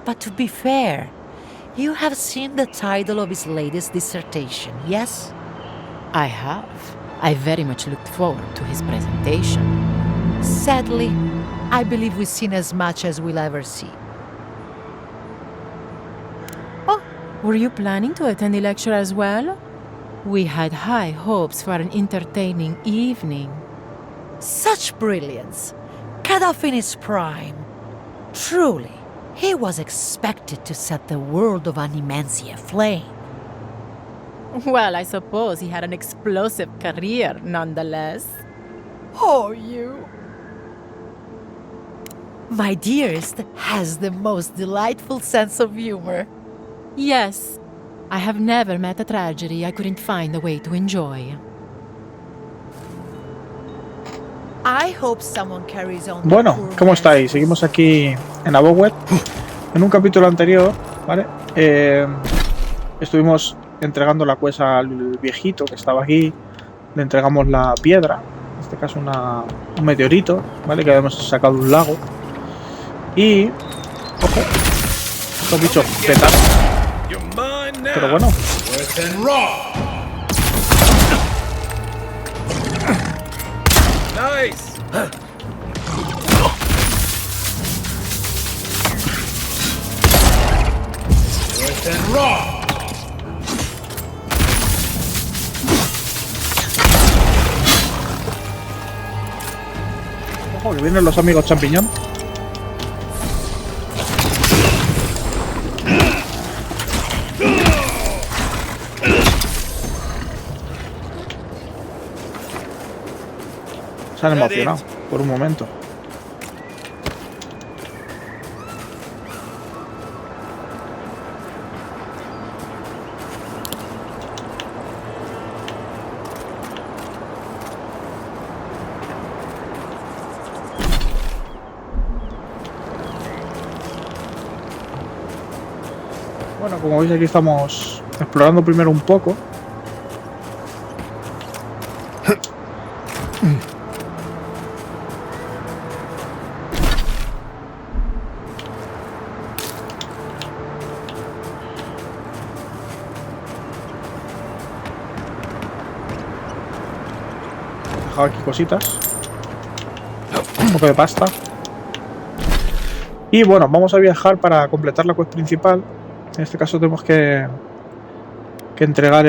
But to be fair, you have seen the title of his latest dissertation, yes? I have. I very much looked forward to his presentation. Sadly, I believe we've seen as much as we'll ever see. Oh, were you planning to attend the lecture as well? We had high hopes for an entertaining evening. Such brilliance! Cut off in his prime. Truly, he was expected to set the world of Animensia aflame. Well, I suppose he had an explosive career, nonetheless. Oh, you! My dearest has the most delightful sense of humor. Yes, I have never met a tragedy I couldn't find a way to enjoy. I hope someone carries on. Bueno, ¿cómo estáis? Seguimos aquí en Avowed. En un capítulo anterior, ¿vale? Estuvimos entregando la cuesta al viejito que estaba aquí. Le entregamos la piedra, en este caso un meteorito, ¿vale? Que habíamos sacado de un lago. Y... ojo, estos bichos petan. Pero bueno. Nice. Ojo, que vienen los amigos champiñón. Se han emocionado por un momento. Bueno, como veis aquí estamos explorando primero un poco. He dejado aquí cositas. Un poco de pasta. Y bueno, vamos a viajar para completar la quest principal. En este caso tenemos que entregar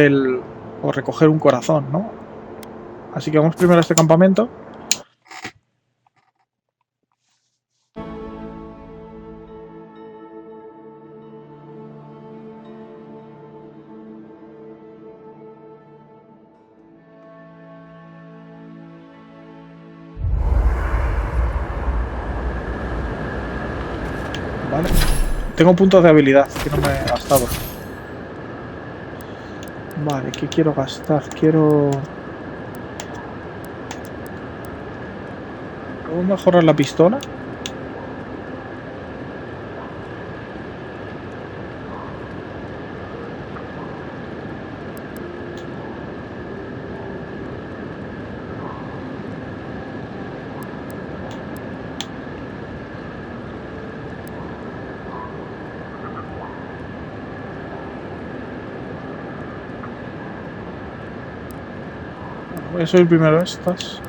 o recoger un corazón, ¿no? Así que vamos primero a este campamento. Vale. Tengo puntos de habilidad que no me he gastado. Vale, ¿qué quiero gastar? ¿Puedo mejorar la pistola? Voy a subir primero estas.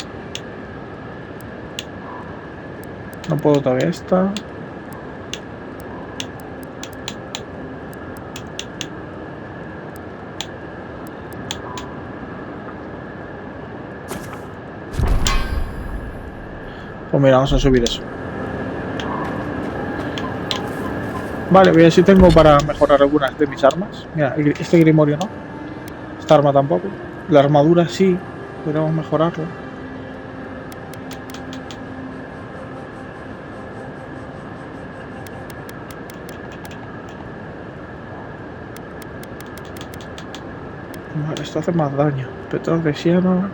No puedo todavía esta. Pues mira, vamos a subir eso. Vale, voy a ver si tengo para mejorar algunas de mis armas. Mira, este grimorio no. Esta arma tampoco. La armadura sí. Podríamos mejorarlo. Vale, esto hace más daño. Petro gresiano.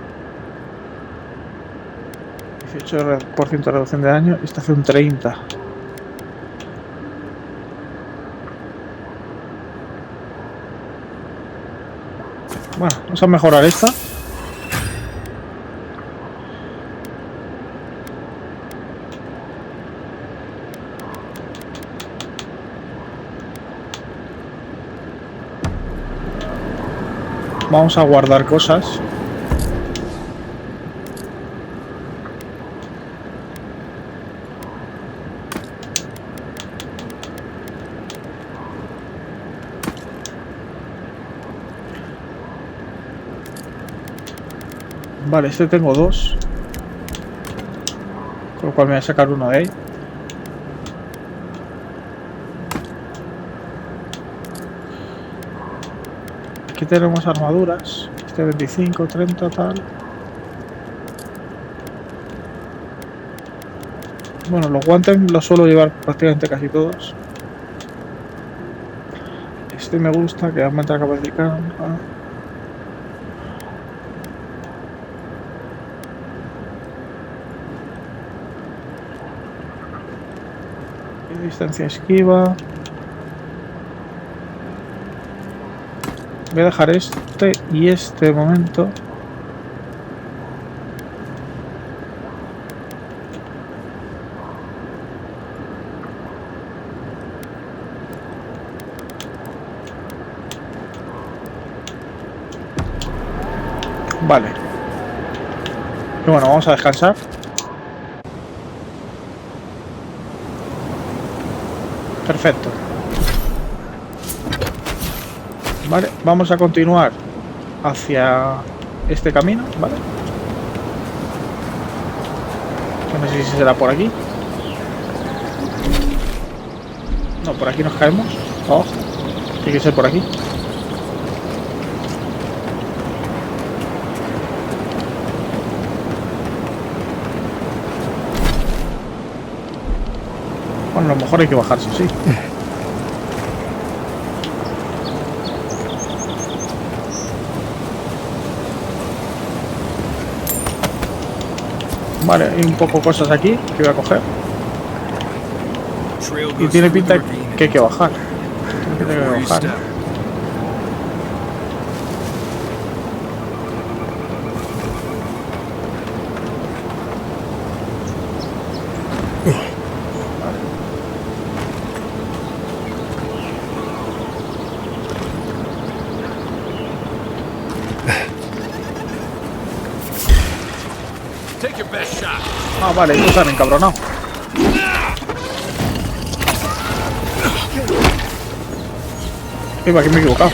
18% de reducción de daño. Y esto hace un 30%. Bueno, vamos a mejorar esta. Vamos a guardar cosas. Vale, este tengo 2. Con lo cual me voy a sacar uno de ahí. Aquí tenemos armaduras. Este 25, 30, tal. Bueno, los guantes los suelo llevar prácticamente casi todos. Este me gusta, que aumenta la capacidad. Distancia esquiva. Voy a dejar este y este de momento. Vale. Y bueno, vamos a descansar. Perfecto. Vale, vamos a continuar hacia este camino, ¿vale? No sé si será por aquí. No, por aquí nos caemos. Oh, tiene que ser por aquí. Bueno, a lo mejor hay que bajarse, sí. Vale, hay un poco cosas aquí que voy a coger. Y tiene pinta que hay que bajar. Tiene pinta que hay que bajar. Ah, vale, estos están encabronados. Iba, que me he equivocado.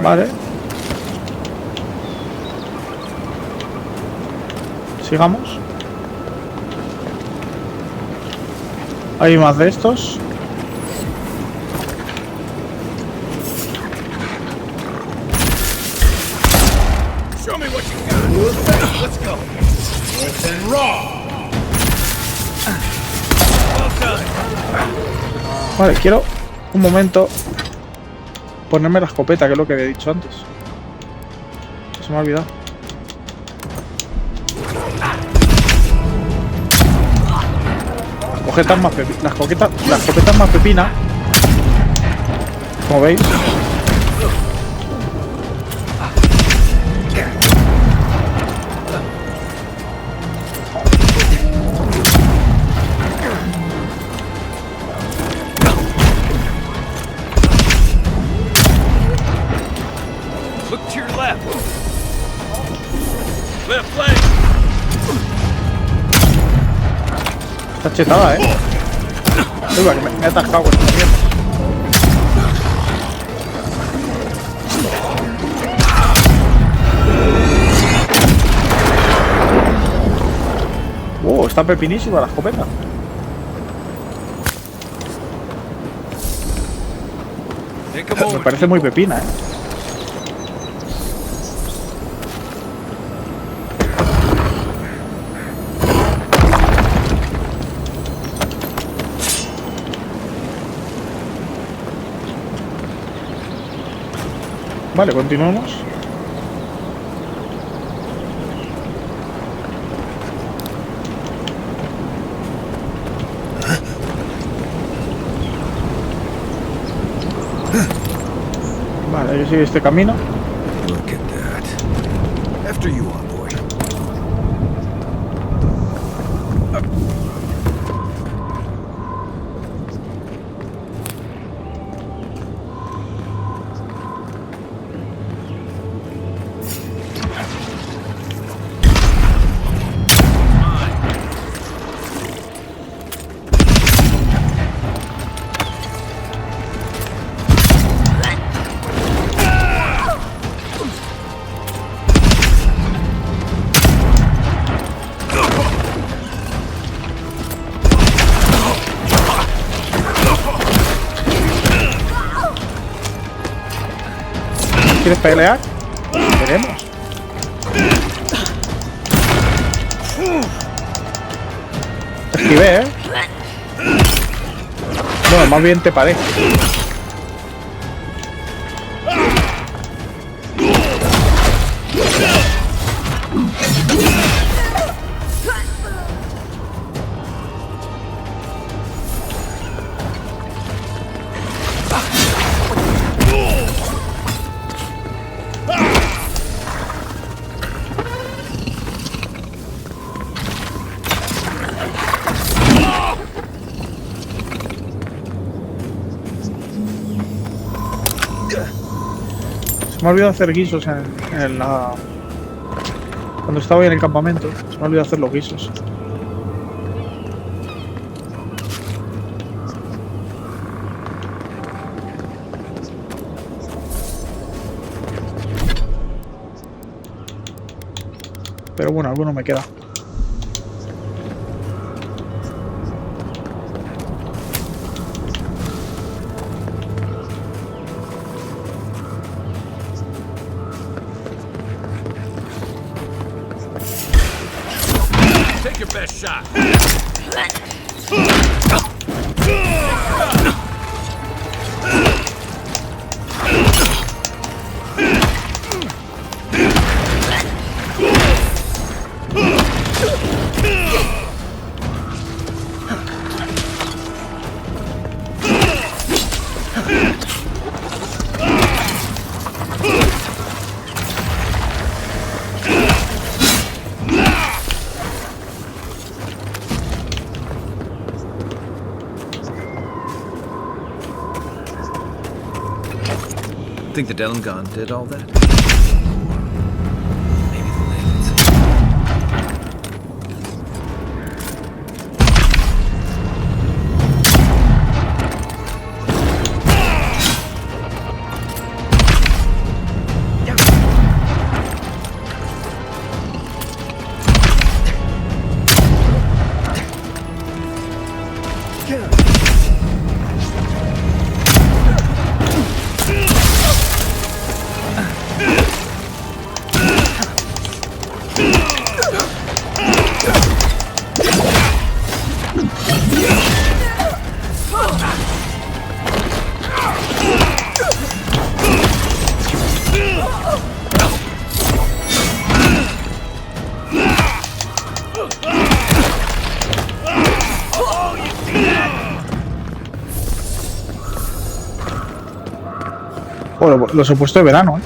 Vale. Sigamos. Hay más de estos. Vale, quiero un momento ponerme la escopeta, que es lo que había dicho antes. Se me ha olvidado. Las escopetas más pepina, como veis. Está chetada, Uy, va, que me he atascado con esta mierda. Está pepinísima la escopeta. Me parece muy pepina, Vale, continuamos. Vale, hay que seguir este camino. Look at that. After you, boy. ¿Quieres pelear? Veremos. Te esquivé, ¿eh? Bueno, más bien te parece. Se me ha olvidado hacer guisos en la... Cuando estaba ahí en el campamento, se me ha olvidado hacer los guisos. Pero bueno, alguno me queda. Take your best shot. Think the Delangon did all that? Maybe the Laylands. Bueno, los he puesto de verano, ¿eh?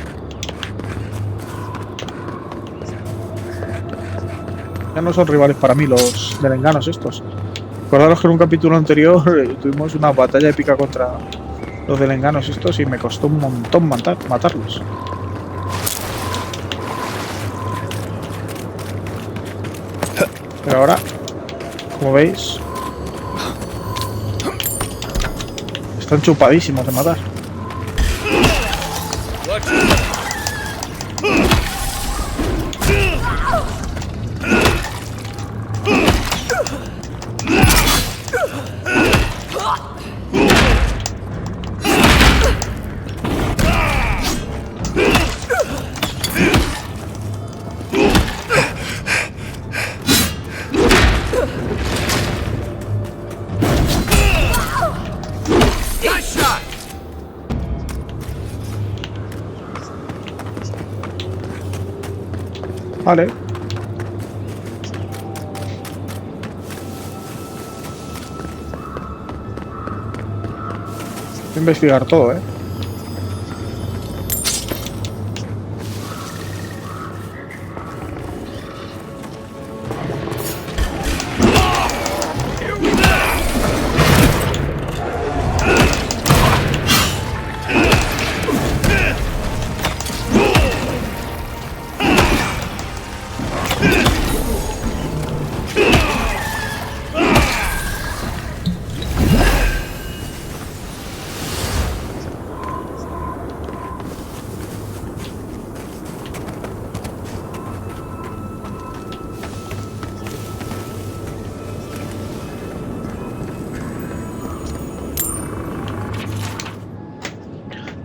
Ya no son rivales para mí los delenganos estos. Recordaros que en un capítulo anterior tuvimos una batalla épica contra los delenganos estos y me costó un montón matarlos. Pero ahora, como veis, están chupadísimos de matar. Vale. Voy a investigar todo, ¿eh?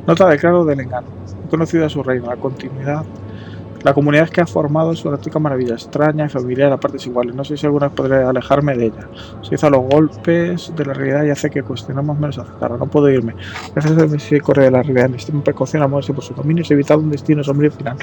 Nota de claro del engaño. He conocido a su reino, la comunidad que ha formado es una auténtica maravilla, extraña y familiar a partes iguales. No sé si alguna vez podré alejarme de ella. Se hizo a los golpes de la realidad y hace que cuestionemos menos aceptarla. No puedo irme. Gracias a la misericordia de la realidad, mi extrema precaución a moverse por su dominio, he evitado un destino sombrío final.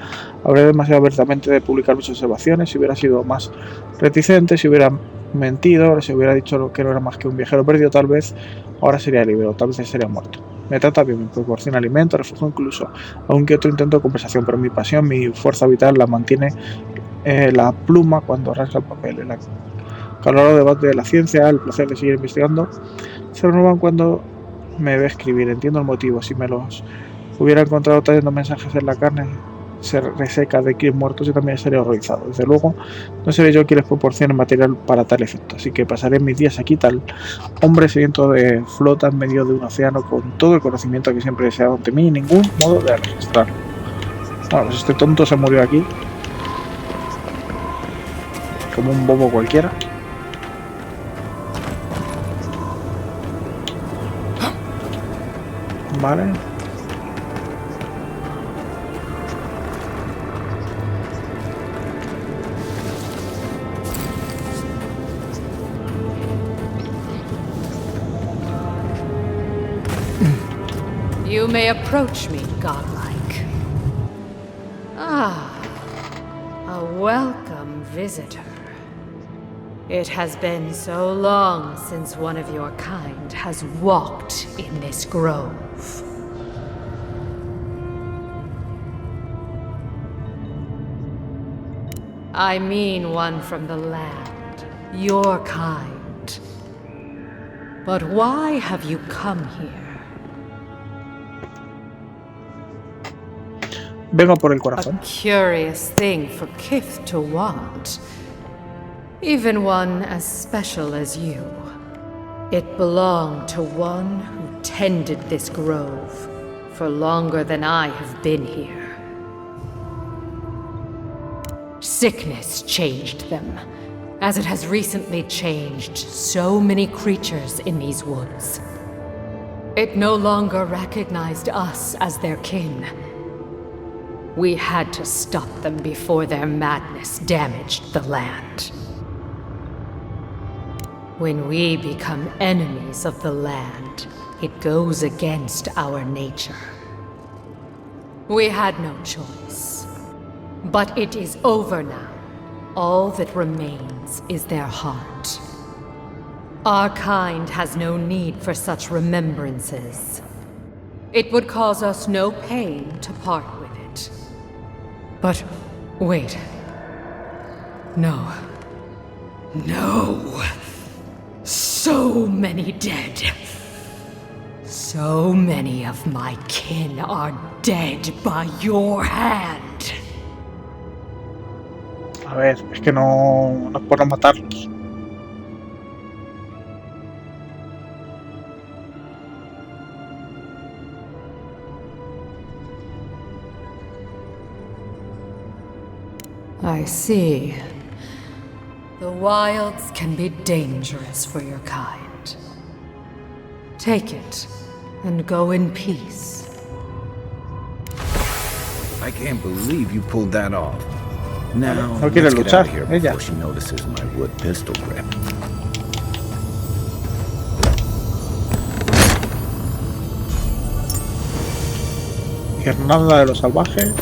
Hablé demasiado abiertamente de publicar mis observaciones. Si hubiera sido más reticente, si hubiera mentido, si hubiera dicho que no era más que un viajero perdido, tal vez ahora sería libre o tal vez sería muerto. Me trata bien, me proporciona alimento, refugio, incluso aun que otro intento de conversación, pero mi pasión, mi fuerza vital la mantiene la pluma cuando rasga el papel. El calorado debate de la ciencia, el placer de seguir investigando, se renuevan cuando me ve escribir. Entiendo el motivo. Si me los hubiera encontrado trayendo mensajes en la carne se reseca de que muertos, yo también estaría horrorizado. Desde luego, no seré yo quien les proporcione material para tal efecto, así que pasaré mis días aquí, tal hombre sediento de flota en medio de un océano, con todo el conocimiento que siempre he deseado ante mí y ningún modo de registrarlo. Bueno, pues este tonto se murió aquí, como un bobo cualquiera. Vale. You may approach me, godlike. Ah, a welcome visitor. It has been so long since one of your kind has walked in this grove. I mean one from the land, your kind. But why have you come here? Vengo por el corazón. A curious thing for Kith to want. Even one as special as you. It belonged to one who tended this grove for longer than I have been here. Sickness changed them, as it has recently changed so many creatures in these woods. It no longer recognized us as their kin. We had to stop them before their madness damaged the land. When we become enemies of the land, it goes against our nature. We had no choice. But it is over now. All that remains is their heart. Our kind has no need for such remembrances. It would cause us no pain to part with it. But wait. No. No. So many dead. So many of my kin are dead by your hand. A ver, es que no es por no matarlos. I see. The wilds can be dangerous for your kind. Take it, and go in peace. I can't believe you pulled that off. Now, No quiere let's get luchar, out of here ella. before she notices my wood pistol grip. Guirnalda de los salvajes.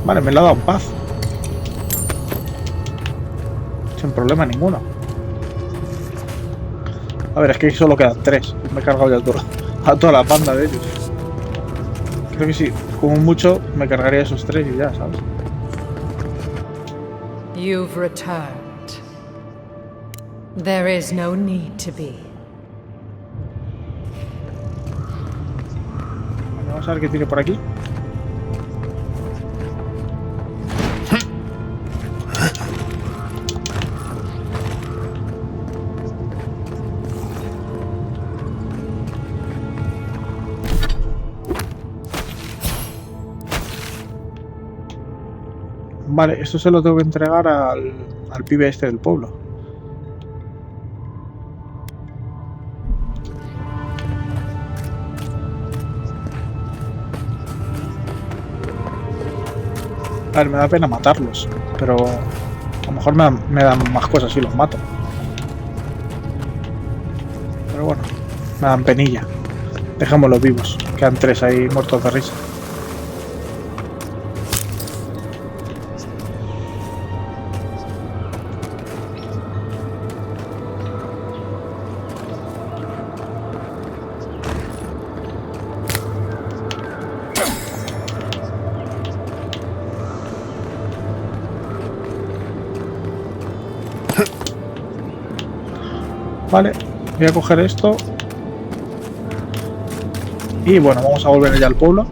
Vale, me la ha dado en paz. Sin problema ninguno. A ver, es que solo quedan 3. Me he cargado ya a toda la banda de ellos. Creo que sí, como mucho me cargaría esos 3 y ya, ¿sabes? You've returned. There is no need to be. Vamos a ver qué tiene por aquí. Vale, esto se lo tengo que entregar al pibe este del pueblo. A ver, me da pena matarlos, pero a lo mejor me dan más cosas si los mato. Pero bueno, me dan penilla. Dejémoslos vivos. Quedan 3 ahí muertos de risa. Vale, voy a coger esto. Y bueno, vamos a volver ya al pueblo.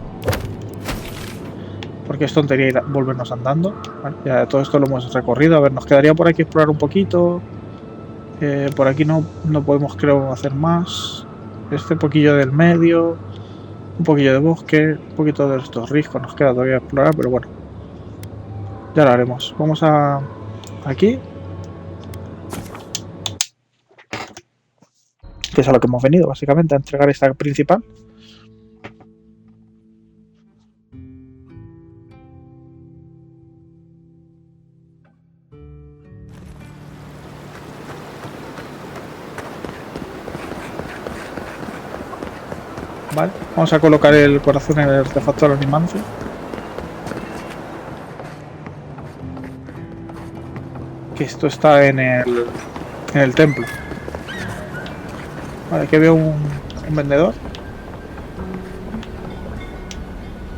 Porque es tontería ir a volvernos andando. Vale, ya todo esto lo hemos recorrido. A ver, nos quedaría por aquí explorar un poquito. Por aquí no podemos, creo, hacer más. Este poquillo del medio. Un poquillo de bosque. Un poquito de estos riscos nos queda todavía explorar, pero bueno. Ya lo haremos. Vamos a... aquí. Que es a lo que hemos venido, básicamente, a entregar esta principal. Vale, vamos a colocar el corazón en el artefacto de la animancia. Que esto está en el templo. Vale, aquí veo un vendedor.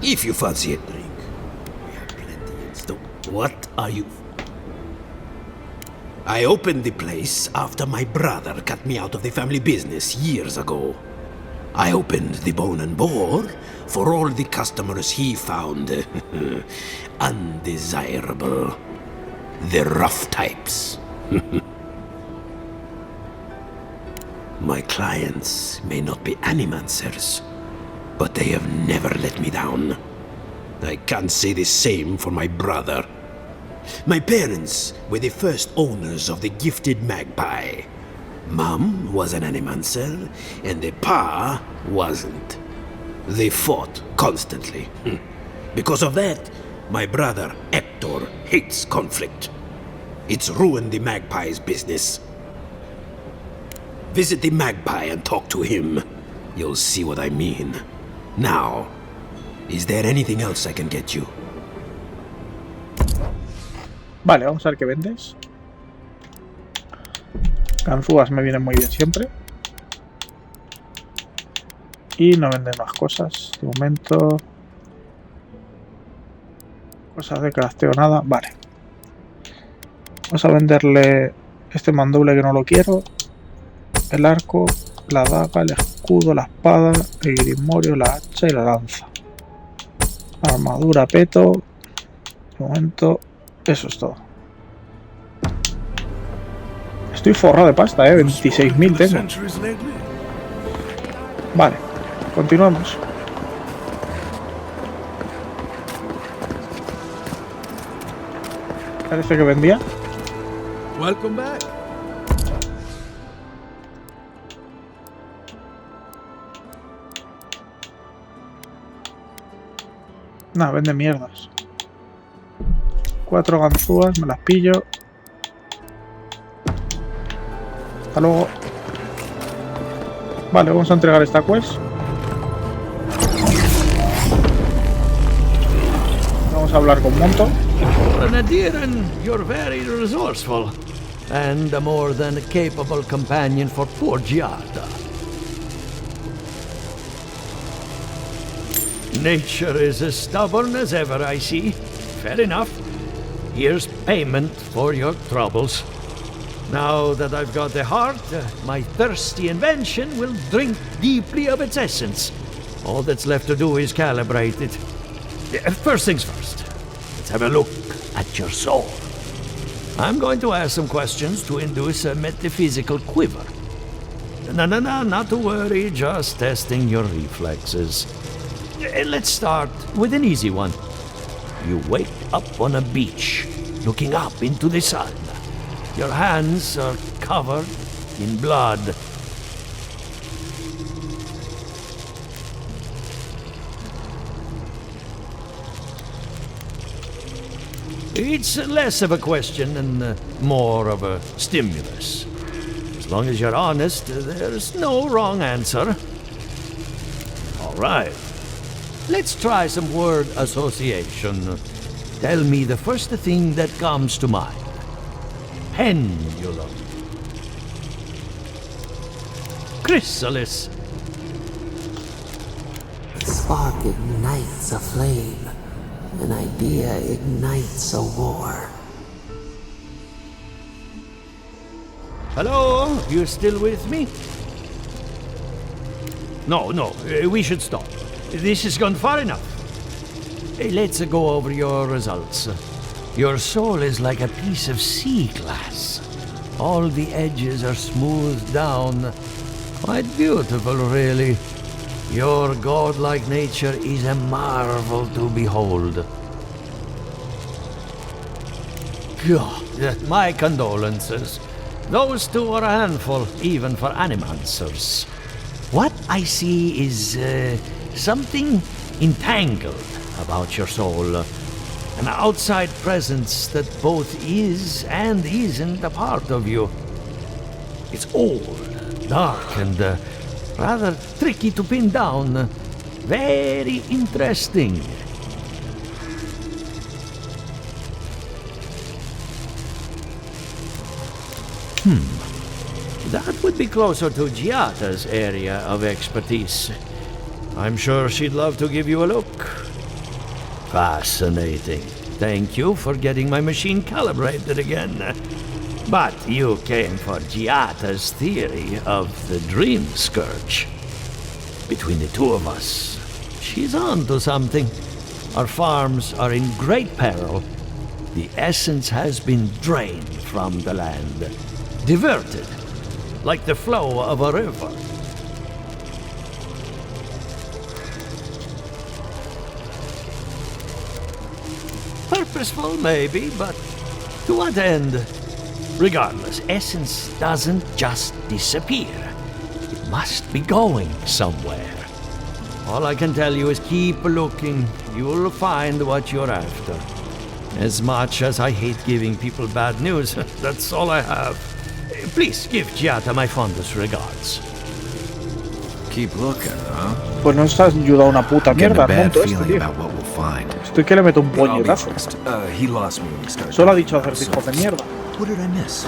If you fancy a drink, we have plenty in stock. What are you? I opened the place after my brother cut me out of the family business years ago. I opened the Bone and Boar for all the customers he found undesirable. The rough types. My clients may not be animancers, but they have never let me down. I can't say the same for my brother. My parents were the first owners of the gifted magpie. Mom was an animancer, and the pa wasn't. They fought constantly. Because of that, my brother Hector hates conflict. It's ruined the magpie's business. Visit the magpie and talk to him. You'll see what I mean. Now, is there anything else I can get you? Vale, vamos a ver qué vendes. Ganzúas me vienen muy bien siempre. Y no venden más cosas. De momento. Cosas de crafteo, nada. Vale. Vamos a venderle este mandoble que no lo quiero. El arco, la daga, el escudo, la espada, el grimorio, la hacha y la lanza. Armadura, peto. De momento, eso es todo. Estoy forrado de pasta, 26.000 tengo. Vale, continuamos. Parece que vendía. Welcome back. Nah, vende mierdas. 4 ganzúas, me las pillo. Hasta luego. Vale, vamos a entregar esta quest. Vamos a hablar con Monto. For an Adiran, you're very resourceful, and a more than capable companion for poor Giada. Nature is as stubborn as ever, I see. Fair enough. Here's payment for your troubles. Now that I've got the heart, my thirsty invention will drink deeply of its essence. All that's left to do is calibrate it. First things first. Let's have a look at your soul. I'm going to ask some questions to induce a metaphysical quiver. No, not to worry, just testing your reflexes. Let's start with an easy one. You wake up on a beach, looking up into the sun. Your hands are covered in blood. It's less of a question and more of a stimulus. As long as you're honest, there's no wrong answer. All right. Let's try some word association. Tell me the first thing that comes to mind. Pendulum. Chrysalis. A spark ignites a flame. An idea ignites a war. Hello? You still with me? No, we should stop. This has gone far enough. Let's go over your results. Your soul is like a piece of sea glass. All the edges are smoothed down. Quite beautiful, really. Your godlike nature is a marvel to behold. God, my condolences. Those two are a handful, even for animancers. What I see is something entangled about your soul. An outside presence that both is and isn't a part of you. It's old, dark, and rather tricky to pin down. Very interesting. That would be closer to Giata's area of expertise. I'm sure she'd love to give you a look. Fascinating. Thank you for getting my machine calibrated again. But you came for Giata's theory of the dream scourge. Between the two of us, she's onto something. Our farms are in great peril. The essence has been drained from the land. Diverted, like the flow of a river. Purposeful, maybe, but to what end? Regardless, essence doesn't just disappear. It must be going somewhere. All I can tell you is keep looking. You'll find what you're after. As much as I hate giving people bad news, that's all I have. Please give Giata my fondest regards. Keep looking, huh? Pues no se ha ayudado una puta Getting mierda a al bad monto este, feeling tío. about what we'll find. Estoy que le meto un But I'll be puñetazo. honest, he lost me when we started. Solo ha dicho talking about acertijos de mierda. What did I miss?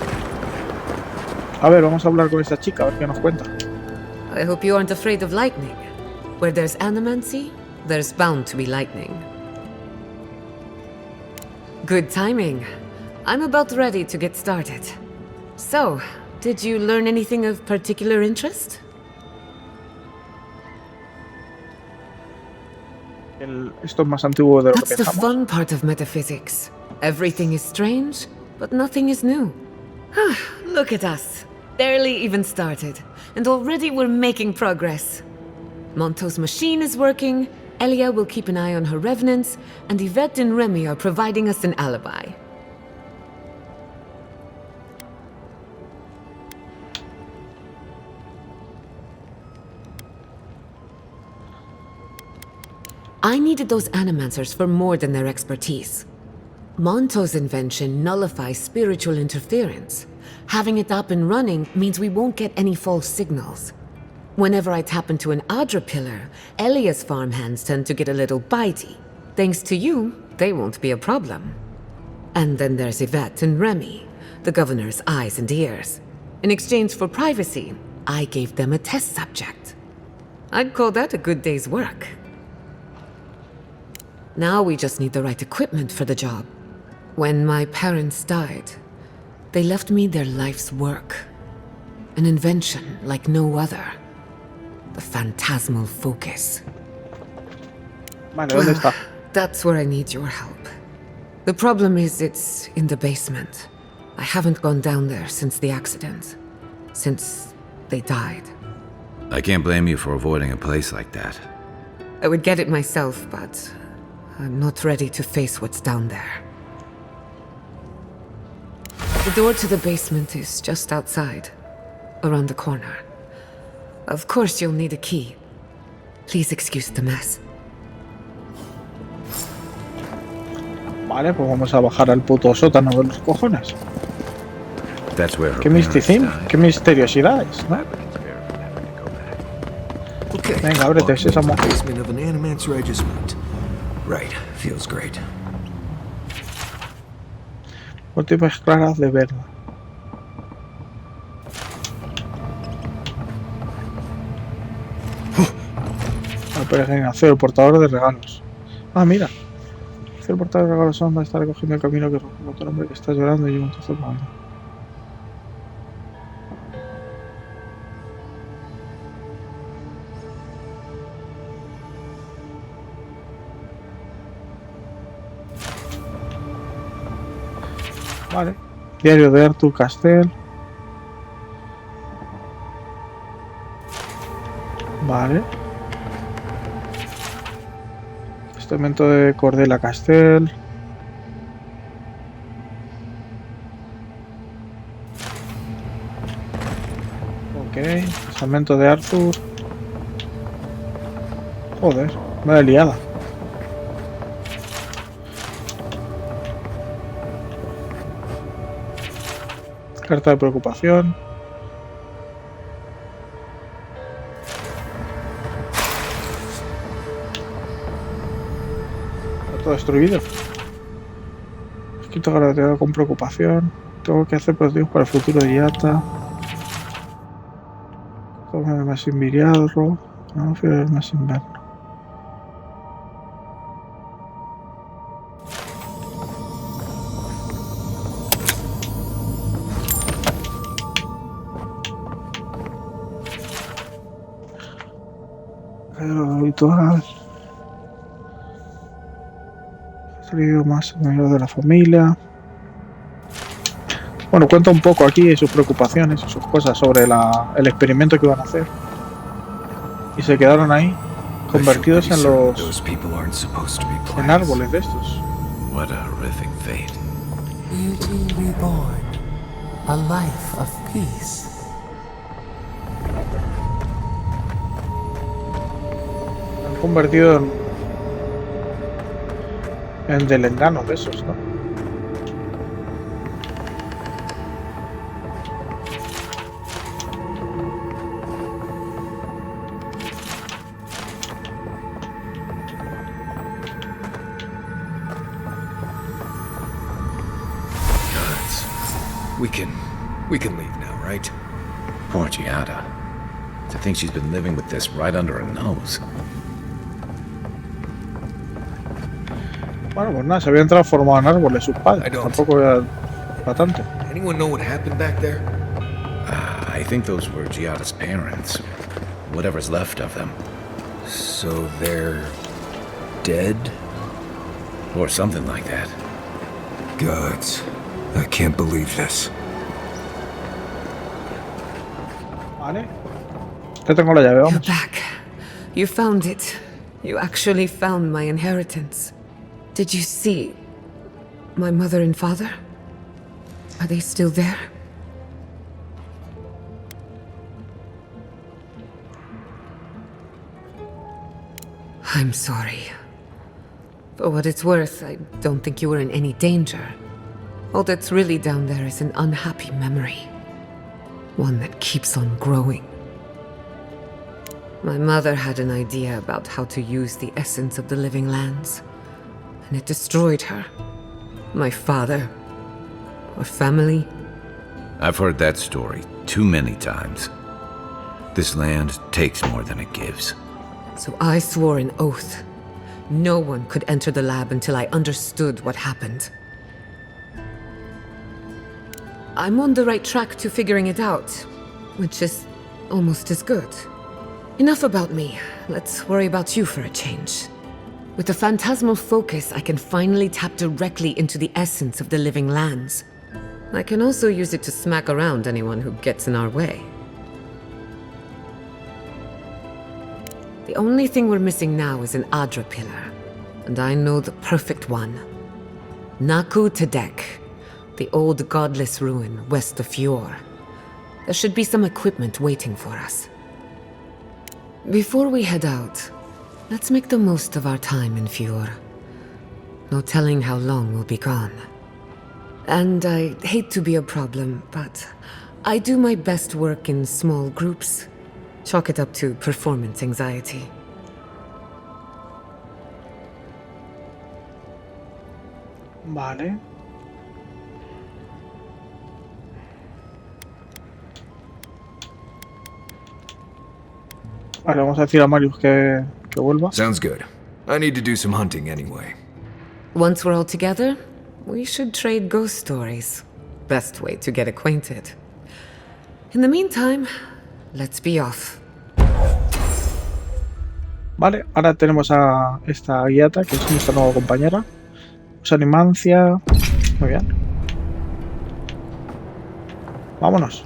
A ver, vamos a hablar con esta chica, a ver qué nos cuenta. I hope you aren't afraid of lightning. Where there's animancy, there's bound to be lightning. Good timing. I'm about ready to get started. So, did you learn anything of particular interest? Esto es más antiguo de lo que That's the pensamos. fun part of metaphysics. Everything is strange, but nothing is new. Look at us. Barely even started, and already we're making progress. Monto's machine is working, Elia will keep an eye on her revenants, and Yvette and Remy are providing us an alibi. I needed those animancers for more than their expertise. Monto's invention nullifies spiritual interference. Having it up and running means we won't get any false signals. Whenever I tap into an Adra pillar, Elia's farmhands tend to get a little bitey. Thanks to you, they won't be a problem. And then there's Yvette and Remy, the governor's eyes and ears. In exchange for privacy, I gave them a test subject. I'd call that a good day's work. Now we just need the right equipment for the job. When my parents died, they left me their life's work. An invention like no other. The phantasmal focus. Vale, ¿dónde está? That's where I need your help. The problem is it's in the basement. I haven't gone down there since the accident. Since they died. I can't blame you for avoiding a place like that. I would get it myself, but I'm not ready to face what's down there. The door to the basement is just outside, around the corner. Of course you'll need a key. Please excuse the mess. Vale, pues vamos a bajar al puto sótano de los cojones. That's where her Qué parents misticismo, died. qué misteriosidades, ¿no? Okay. Venga, ábrete, walking into sésamo. the basement of an animancer I just met. Right, feels great. Últimas claras de verla. La peregrinación, el portador de regalos. Ah, mira. El portador de regalos Zona está recogiendo el camino que rompe otro hombre que está llorando y lleva un trozo de camino. Vale. Diario de Arthur Castell. Vale. Testamento de Cordela Castell. Ok. Testamento de Arthur. Joder, me da liada. Carta de preocupación. Está todo destruido. Escrito gratuito con preocupación. Tengo que hacer prototipos para el futuro de Yata. Toma de más invierno. No, fiebre de más invierno. Lo habitual. Salido más mayor de la familia. Bueno, cuenta un poco aquí sus preocupaciones y sus cosas sobre el experimento que iban a hacer. Y se quedaron ahí, convertidos en los en árboles de estos. What a horrific fate. Beauty reborn. A life of peace. Han convertido en delenganos de esos, ¿no? We can leave now, right? Poor Giada. To think she's been living with this right under her nose. Bueno, pues nada, se habían transformado en árboles sus padres. Tampoco era para tanto. Anyone know what happened back there? I think those were Giada's parents. Whatever's left of them. So they're dead? Or something like that. Gods, I can't believe this. Vale. Ya tengo la llave, You're vamos. back. You found it. You actually found my inheritance. Did you see my mother and father? Are they still there? I'm sorry. For what it's worth, I don't think you were in any danger. All that's really down there is an unhappy memory. One that keeps on growing. My mother had an idea about how to use the essence of the living lands, and it destroyed her. My father. Our family. I've heard that story too many times. This land takes more than it gives. So I swore an oath. No one could enter the lab until I understood what happened. I'm on the right track to figuring it out, which is almost as good. Enough about me. Let's worry about you for a change. With the phantasmal focus, I can finally tap directly into the essence of the living lands. I can also use it to smack around anyone who gets in our way. The only thing we're missing now is an Adra pillar, and I know the perfect one. Naku Tedek, the old godless ruin west of Fjord. There should be some equipment waiting for us. Before we head out, let's make the most of our time in Fjord. No telling how long we'll be gone. And I hate to be a problem, but I do my best work in small groups. Chalk it up to performance anxiety. Vale. Vale, vamos a decir a Marius que vuelva. Sounds good. I need to do some hunting anyway. Once we're all together, we should trade ghost stories. Best way to get acquainted. In the meantime, let's be off. Vale, ahora tenemos a esta guiata, que es nuestra nueva compañera. Usa animancia. Muy bien. Vámonos.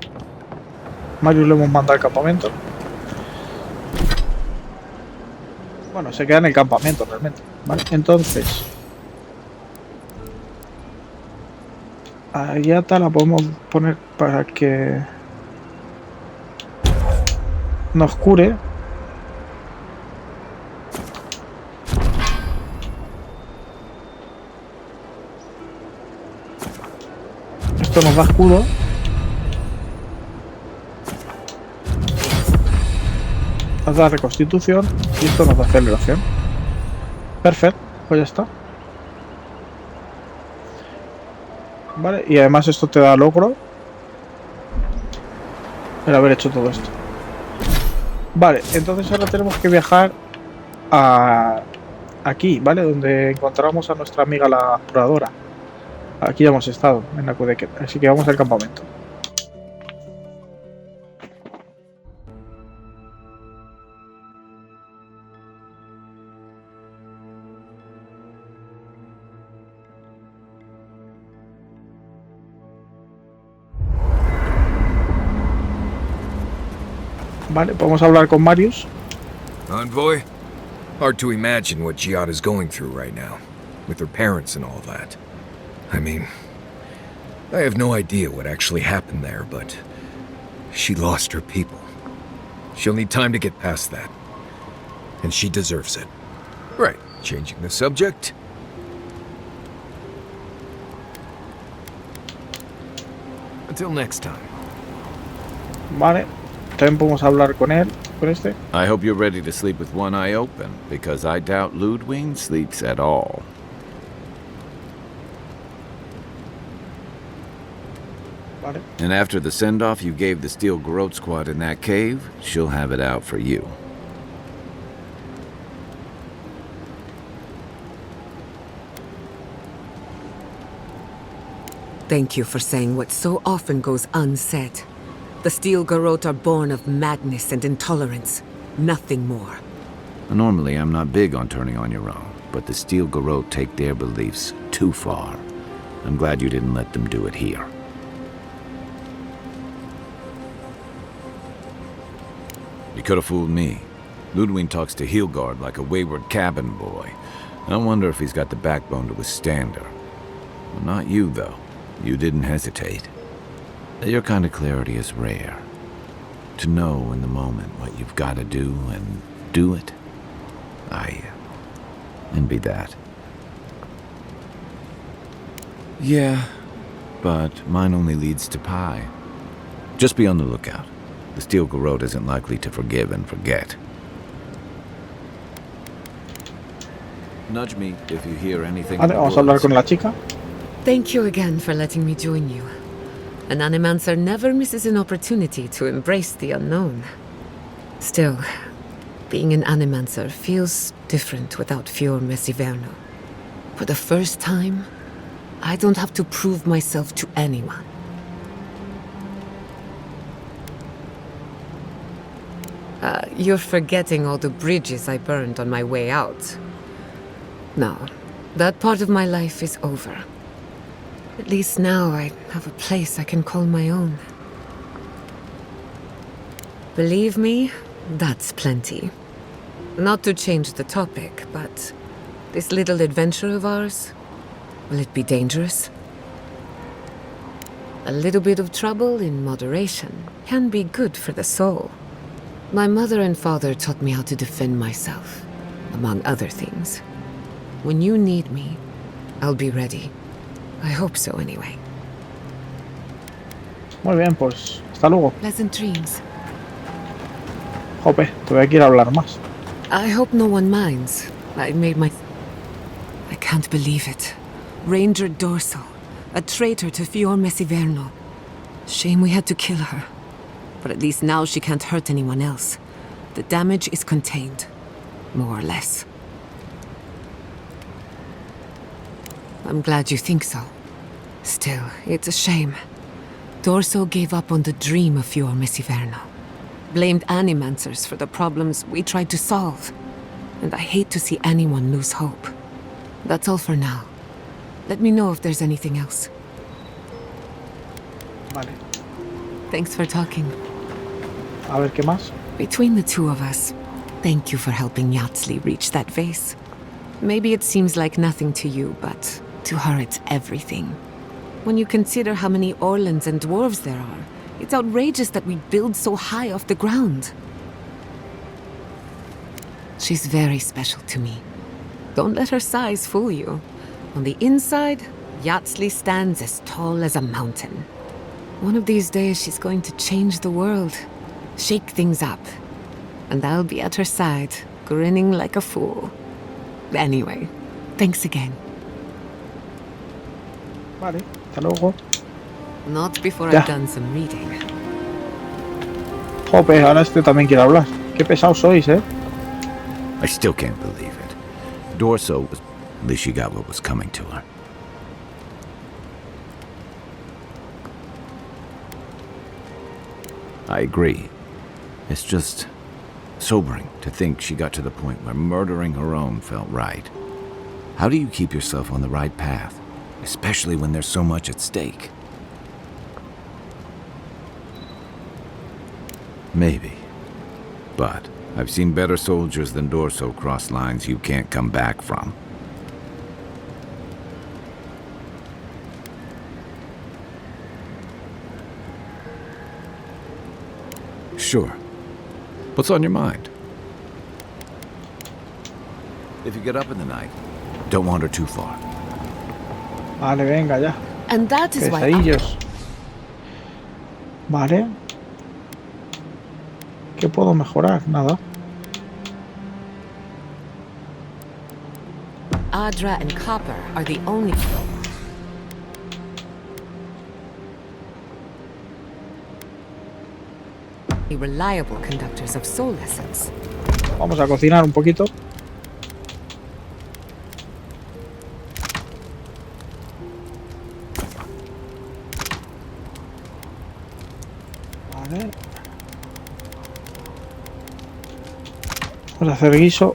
Marius le hemos mandado al campamento. Bueno, se queda en el campamento realmente. Vale, entonces a Yata la podemos poner para que nos cure. Esto nos da escudo. Nos da reconstitución y esto nos da aceleración. Perfecto, pues ya está. Vale, y además esto te da logro el haber hecho todo esto. Vale, entonces ahora tenemos que viajar a aquí, ¿vale? Donde encontramos a nuestra amiga la exploradora. Aquí ya hemos estado, en la Cudequet, así que vamos al campamento. Vale, podemos hablar con Marius. Envoy? Hard to imagine what Giada's going through right now, with her parents and all that. I mean, I have no idea what actually happened there, but she lost her people. She'll need time to get past that. And she deserves it. Right, changing the subject. Until next time. Vale, también podemos hablar con él, con este. I hope you're ready to sleep with one eye open, because I doubt Ludwig sleeps at all. Vale. And after the send-off you gave the Steel Garrote squad in that cave, she'll have it out for you. Thank you for saying what so often goes unsaid. The Steel Garrote are born of madness and intolerance. Nothing more. Normally I'm not big on turning on your own, but the Steel Garrote take their beliefs too far. I'm glad you didn't let them do it here. You could have fooled me. Ludwig talks to Heelgard like a wayward cabin boy. I wonder if he's got the backbone to withstand her. Well, not you, though. You didn't hesitate. Your kind of clarity is rare. To know in the moment what you've got to do and do it. I envy that. Yeah, but mine only leads to pie. Just be on the lookout. The Steel Garrote isn't likely to forgive and forget. Nudge me if you hear anything. Vale, vamos a hablar con la chica. Thank you again for letting me join you. An animancer never misses an opportunity to embrace the unknown. Still, being an animancer feels different without Fior Mesiverno. For the first time, I don't have to prove myself to anyone. You're forgetting all the bridges I burned on my way out. No, that part of my life is over. At least now I have a place I can call my own. Believe me, that's plenty. Not to change the topic, but this little adventure of ours, will it be dangerous? A little bit of trouble in moderation can be good for the soul. My mother and father taught me how to defend myself, among other things. When you need me, I'll be ready. I hope so anyway. Muy bien, pues hasta luego. Pleasant dreams. Jope, todavía quiero hablar más. I hope no one minds. I can't believe it. Ranger Dorso, a traitor to Fior Mesiverno. Shame we had to kill her. But at least now she can't hurt anyone else. The damage is contained. More or less. I'm glad you think so. Still, it's a shame. Dorso gave up on the dream of Fior Mesiverno. Blamed Animancers for the problems we tried to solve. And I hate to see anyone lose hope. That's all for now. Let me know if there's anything else. Vale. Thanks for talking. A ver, ¿qué más? Between the two of us, thank you for helping Yatsli reach that vase. Maybe it seems like nothing to you, but to her it's everything. When you consider how many Orlans and dwarves there are, it's outrageous that we build so high off the ground. She's very special to me. Don't let her size fool you. On the inside, Yatsli stands as tall as a mountain. One of these days she's going to change the world, shake things up. And I'll be at her side, grinning like a fool. Anyway, thanks again. Vale, hasta luego. Not before Ya. I've done some reading. Jope, ahora este también quiere hablar. Qué pesados sois, ¿eh? I still can't believe it. Dorso was... At least she got what was coming to her. I agree. It's just sobering to think she got to the point where murdering her own felt right. How do you keep yourself on the right path, especially when there's so much at stake? Maybe. But I've seen better soldiers than Dorso cross lines you can't come back from. Sure. What's on your mind? If you get up in the night, don't wander too far. Vale, venga ya. And that is why Pesadillos. Vale. ¿Qué puedo mejorar? Nada. Adra and Copper are the only reliable conductors of soul essence. Vamos a cocinar un poquito. Vale. Vamos a hacer guiso.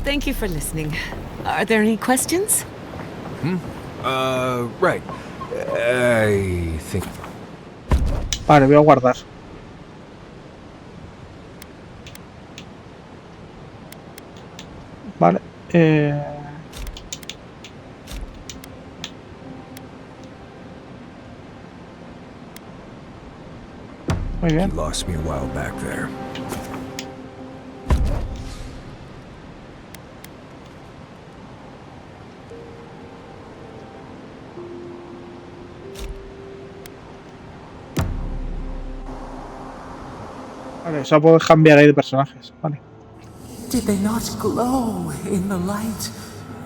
Thank you for listening. Are there any questions? Right. I think... Vale, voy a guardar. Vale. Muy You bien. lost me a while back there. Vale, o sea, puedo cambiar ahí de personajes. Vale. Did they not glow in the light?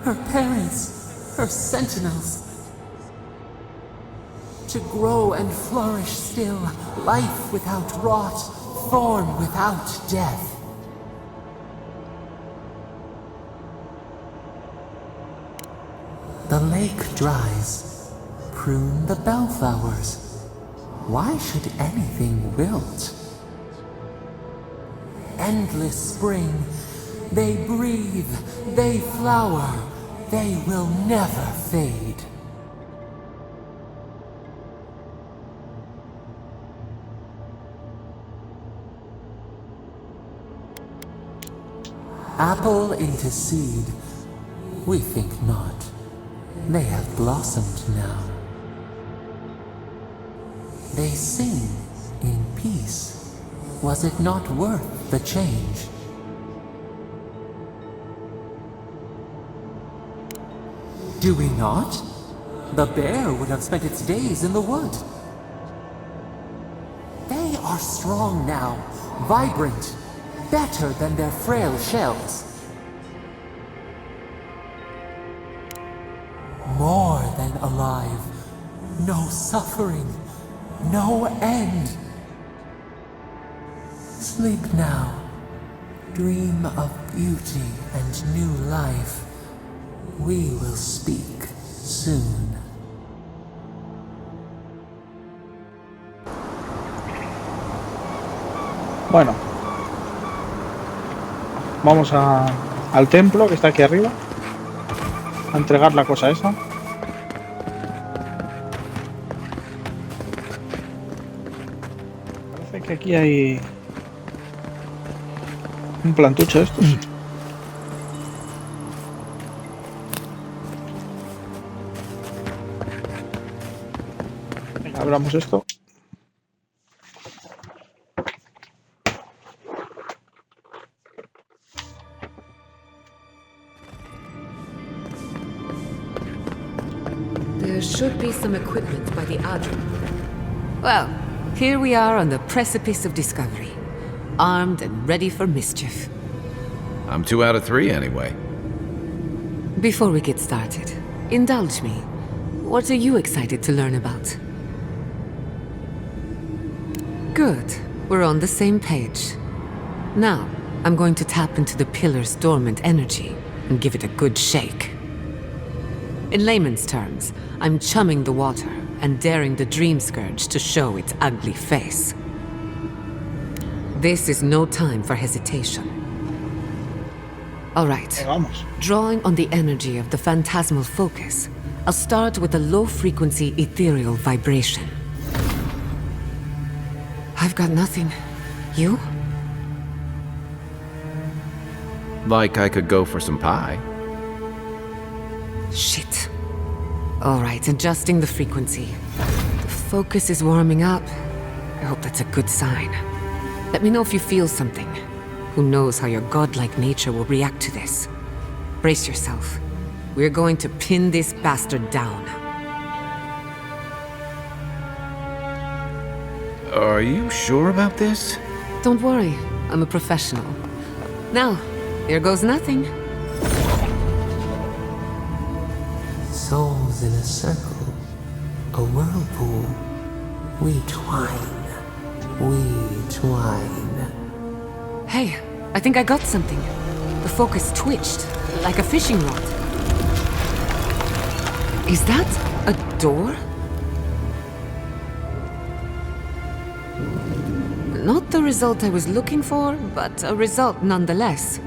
Her parents, her sentinels. To grow and flourish still, life without rot, form without death. The lake dries. Prune the bellflowers. Why should anything wilt? Endless spring. They breathe, they flower, they will never fade. Apple into seed? We think not. They have blossomed now. They sing in peace. Was it not worth the change? Do we not? The bear would have spent its days in the wood. They are strong now, vibrant, better than their frail shells. More than alive. No suffering, no end. Sleep now. Dream of beauty and new life. We will speak soon. Bueno, vamos al templo que está aquí arriba a entregar la cosa esa. Parece que aquí hay un plantucho de estos. Venga, abramos esto. There should be some equipment by the Adragano. Well, here we are on the precipice of discovery, armed and ready for mischief. I'm 2 out of 3 anyway. Before we get started, indulge me. What are you excited to learn about? Good. We're on the same page. Now, I'm going to tap into the pillar's dormant energy and give it a good shake. In layman's terms, I'm chumming the water and daring the dream scourge to show its ugly face. This is no time for hesitation. All right. Vamos. Drawing on the energy of the phantasmal focus, I'll start with a low-frequency ethereal vibration. I've got nothing. You? Like I could go for some pie. Shit. All right, adjusting the frequency. The focus is warming up. I hope that's a good sign. Let me know if you feel something. Who knows how your godlike nature will react to this. Brace yourself. We're going to pin this bastard down. Are you sure about this? Don't worry, I'm a professional. Now, here goes nothing. Souls in a circle, a whirlpool. We twine. Hey, I think I got something. The focus twitched, like a fishing rod. Is that a door? Not the result I was looking for, but a result nonetheless.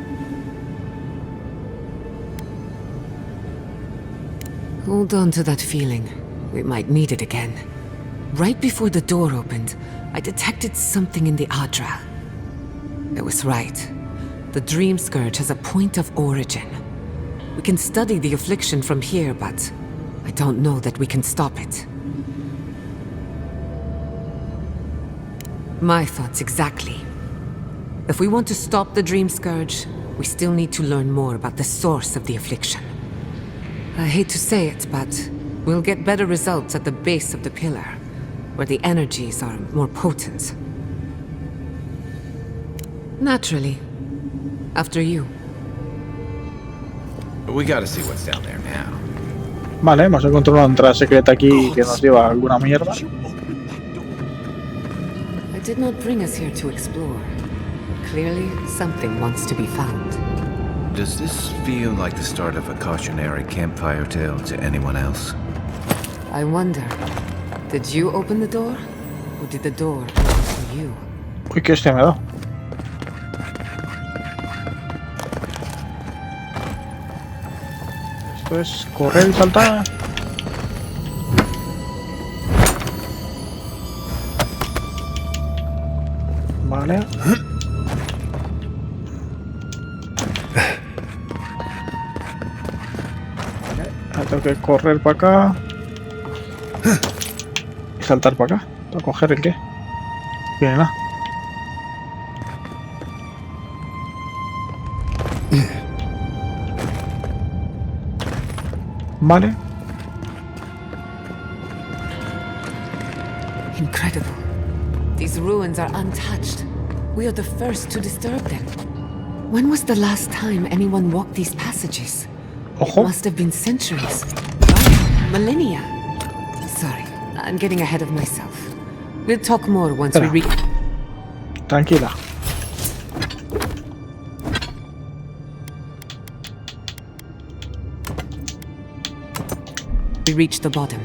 Hold on to that feeling. We might need it again. Right before the door opened, I detected something in the Adra. I was right. The Dream Scourge has a point of origin. We can study the affliction from here, but I don't know that we can stop it. My thoughts exactly. If we want to stop the Dream Scourge, we still need to learn more about the source of the affliction. I hate to say it, but we'll get better results at the base of the pillar, where the energies are more potent. Naturally. After you. We gotta see what's down there now. Vale, hemos encontrado una entrada secreta aquí que nos lleva a alguna mierda. I did not bring us here to explore. Clearly, something wants to be found. Does this feel like the start of a cautionary campfire tale to anyone else? I wonder, did you open the door? Or did the door open for you? Uy, qué hostia me da. Esto es correr y saltar. Vale. Tengo que correr para acá. Y saltar para acá. ¿Para coger el qué? Viene nada. Vale. Incredible. These ruins are untouched. We are the first to disturb them. When was the last time anyone walked these passages? Ojo. It must have been centuries. Oh, millennia. Sorry, I'm getting ahead of myself. We'll talk more once we reach... Tranquila. We reach the bottom.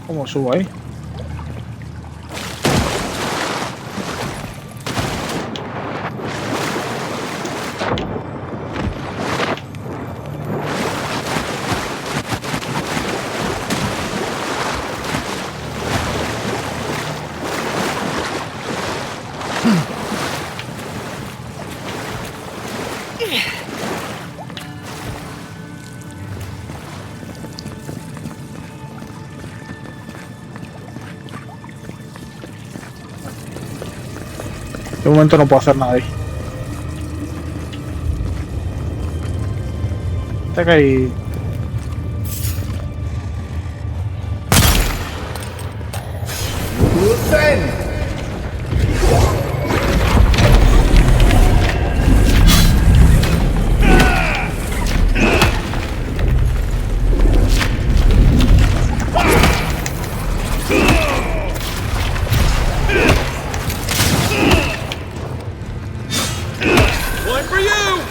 ¿Cómo subo ahí? De momento no puedo hacer nada ahí. Está que hay... One for you!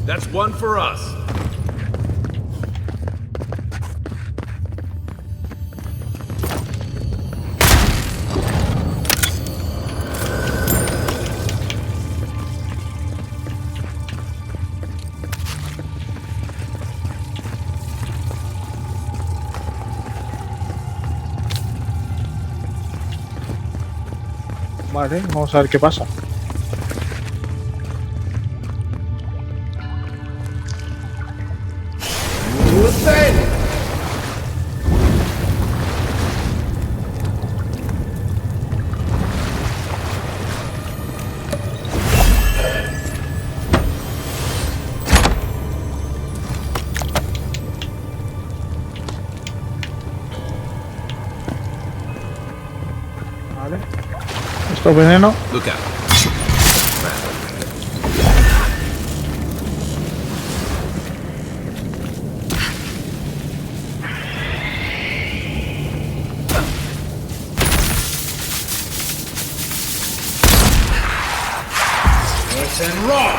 That's one for us. Vale, vamos a ver qué pasa. Vale. Esto es veneno. Look out. Listen, rock!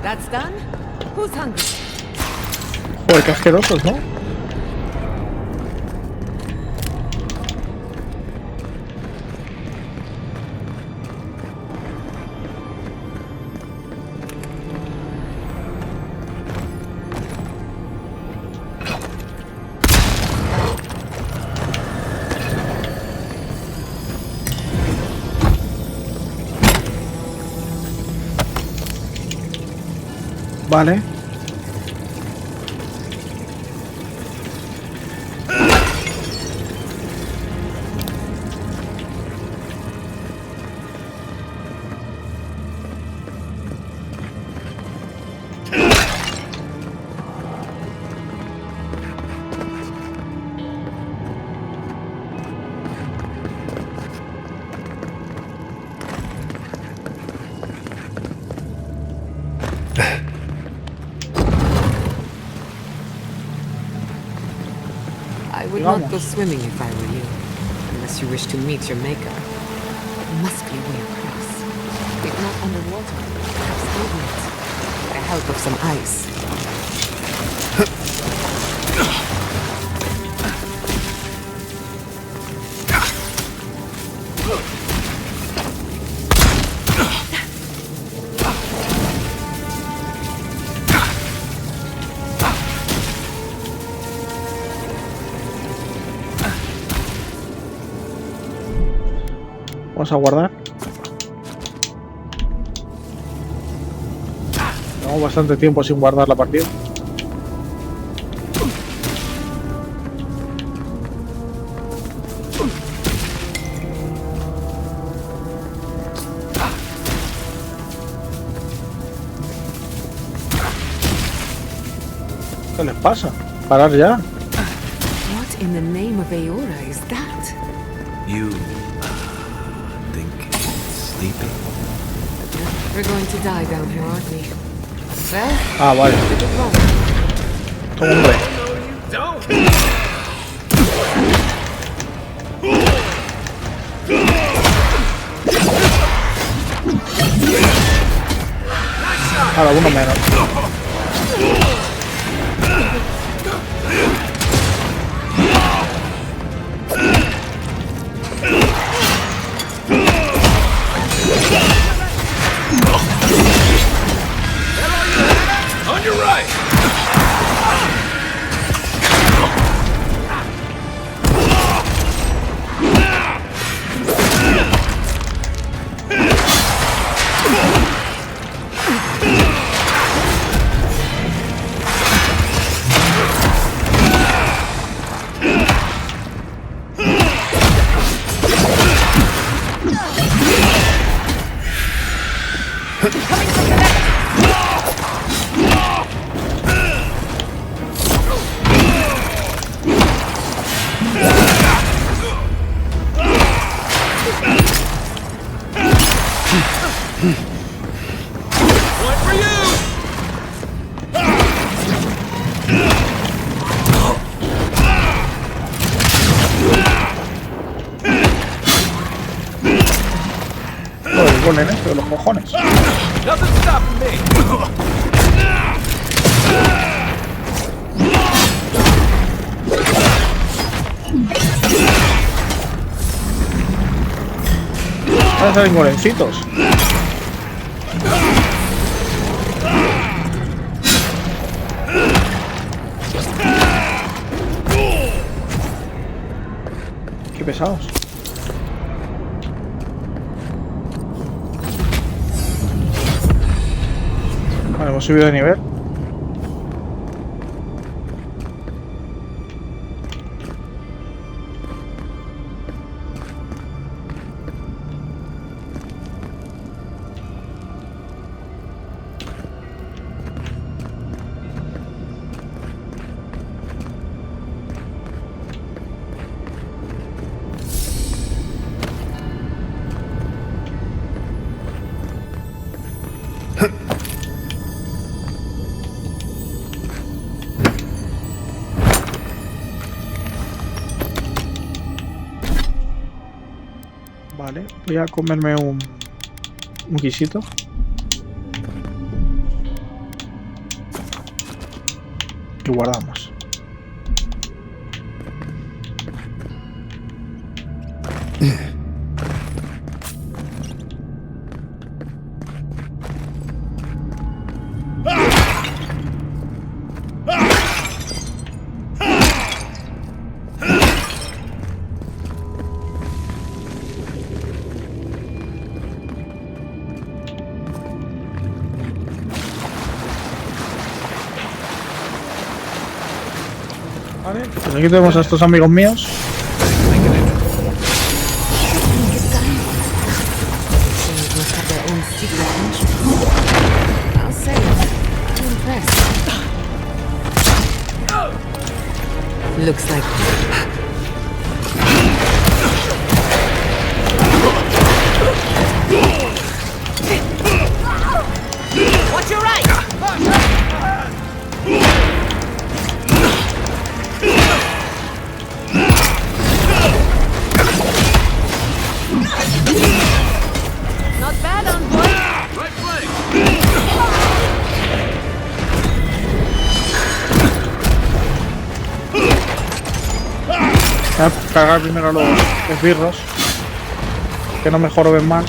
That's done. Who's hungry? Joder, qué asquerosos, ¿no? Vale. I would not go swimming if I were you, unless you wish to meet your maker. There must be a way across. If not underwater, perhaps over it, with the help of some ice. Vamos a guardar. Llevamos bastante tiempo sin guardar la partida. ¿Qué les pasa? Parar ya. What in the name of Aora is that? You think it's sleeping? We're going to die down here, aren't we? Well, Ah, vale. did it wrong. Toma, hombre. Ahora, uno menos. On your right! Joder, ponen esto de los cojones. Nothing stopping me! Van a salir morencitos. Qué pesados. Vale, hemos subido de nivel. Vale, voy a comerme un guisito. y guardamos. Vale, pues aquí tenemos a estos amigos míos. Looks like Watch your right! Not bad on boy. Right flank. Voy a cargar primero los esbirros, que no me joroben más.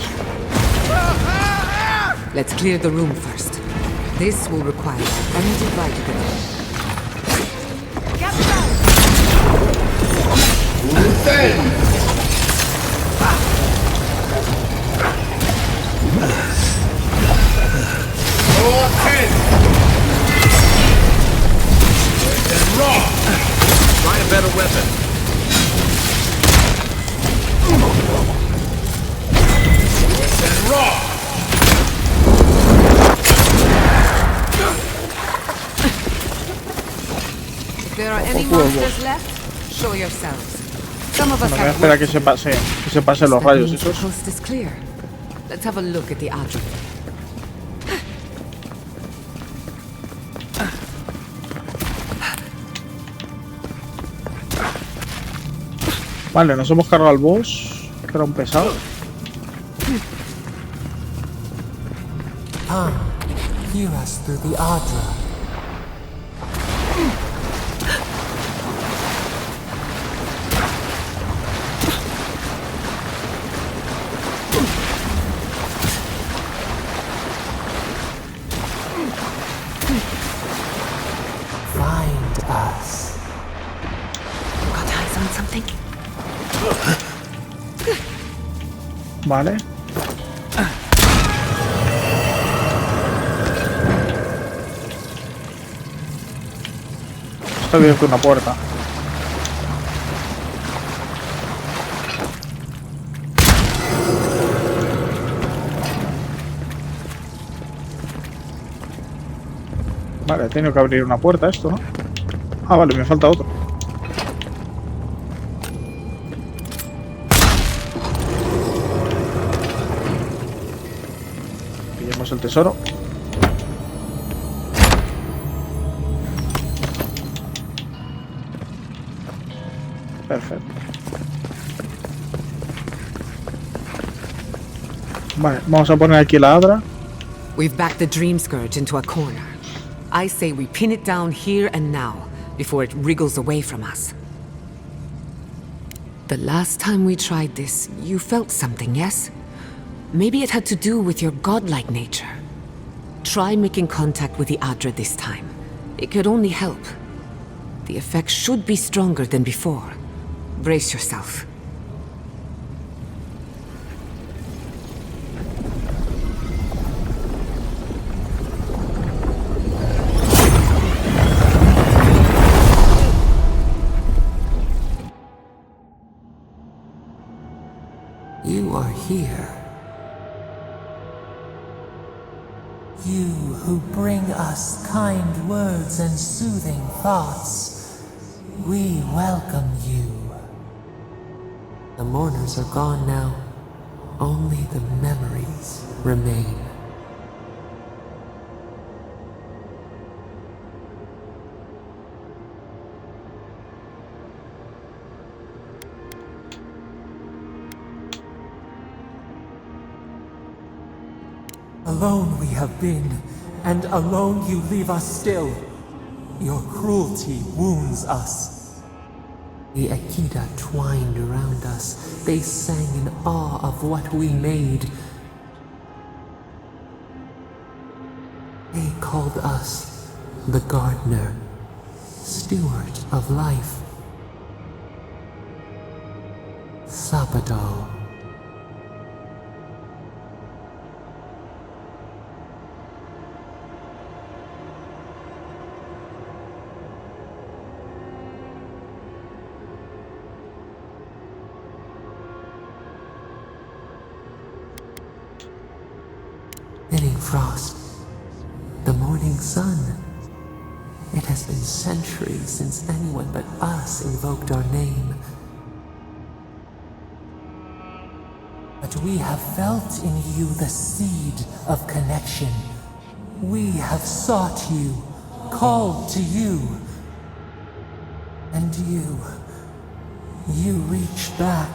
let's clear the room first. This will require undivided Find a better weapon. If there are any monsters left, show yourselves. Some of us Bueno, voy a have esperar work que se pasen los That rayos means the esos. coast is clear. Let's have a look at the Adragano. Vale, nos hemos cargado al boss, que era un pesado. Come, hear us through the Adra. Find us. Got eyes on something? Vale. Está abierta una puerta. Vale, he tenido que abrir una puerta esto, ¿no? Ah, vale, me falta otro. Pillemos el tesoro. Perfecto. Vale, vamos a poner aquí la Adra. We've backed the Dream Scourge into a corner. I say we pin it down here and now, before it wriggles away from us. The last time we tried this, you felt something, yes? Maybe it had to do with your godlike nature. Try making contact with the Adra this time. It could only help. The effect should be stronger than before. Brace yourself. You are here. You who bring us kind words and soothing thoughts, we welcome you. The mourners are gone now. Only the memories remain. Alone we have been, and alone you leave us still. Your cruelty wounds us. The Akita twined around us. They sang in awe of what we made. They called us the gardener, steward of life. Sabado. Thinning frost. The morning sun. It has been centuries since anyone but us invoked our name. But we have felt in you the seed of connection. We have sought you, called to you. And you reach back.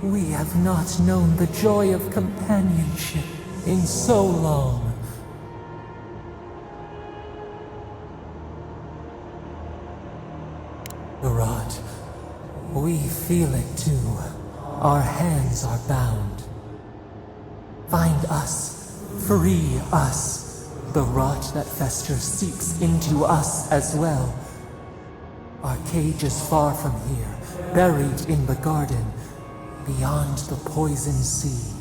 We have not known the joy of companionship in so long. Rod, we feel it too. Our hands are bound. Find us, free us. The rot that festers seeps into us as well. Our cage is far from here, buried in the garden, beyond the poison sea.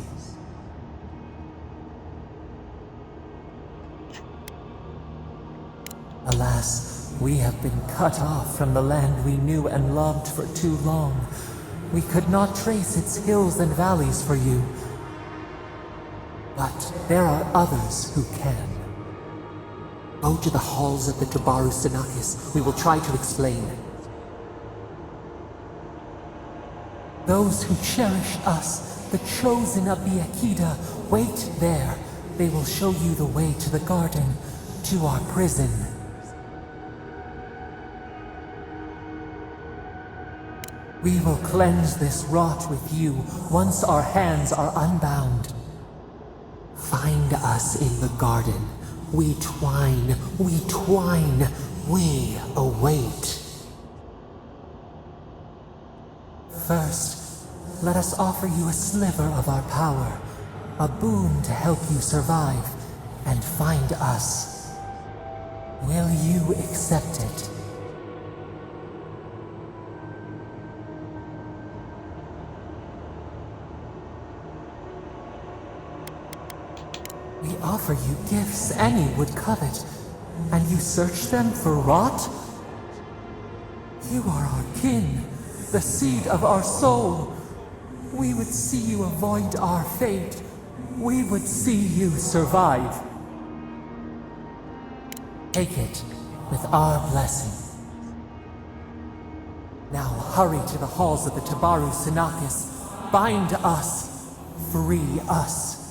Alas, we have been cut off from the land we knew and loved for too long. We could not trace its hills and valleys for you. But there are others who can. Go to the halls of the Tabaru Sinakis. We will try to explain. Those who cherish us, the chosen of the Akita, wait there. They will show you the way to the garden, to our prison. We will cleanse this rot with you once our hands are unbound. Find us in the garden. We twine, we await. First, let us offer you a sliver of our power, a boon to help you survive and find us. Will you accept it? We offer you gifts any would covet, and you search them for rot? You are our kin, the seed of our soul. We would see you avoid our fate. We would see you survive. Take it with our blessing. Now hurry to the halls of the Tabaru Sinakis. Bind us. Free us.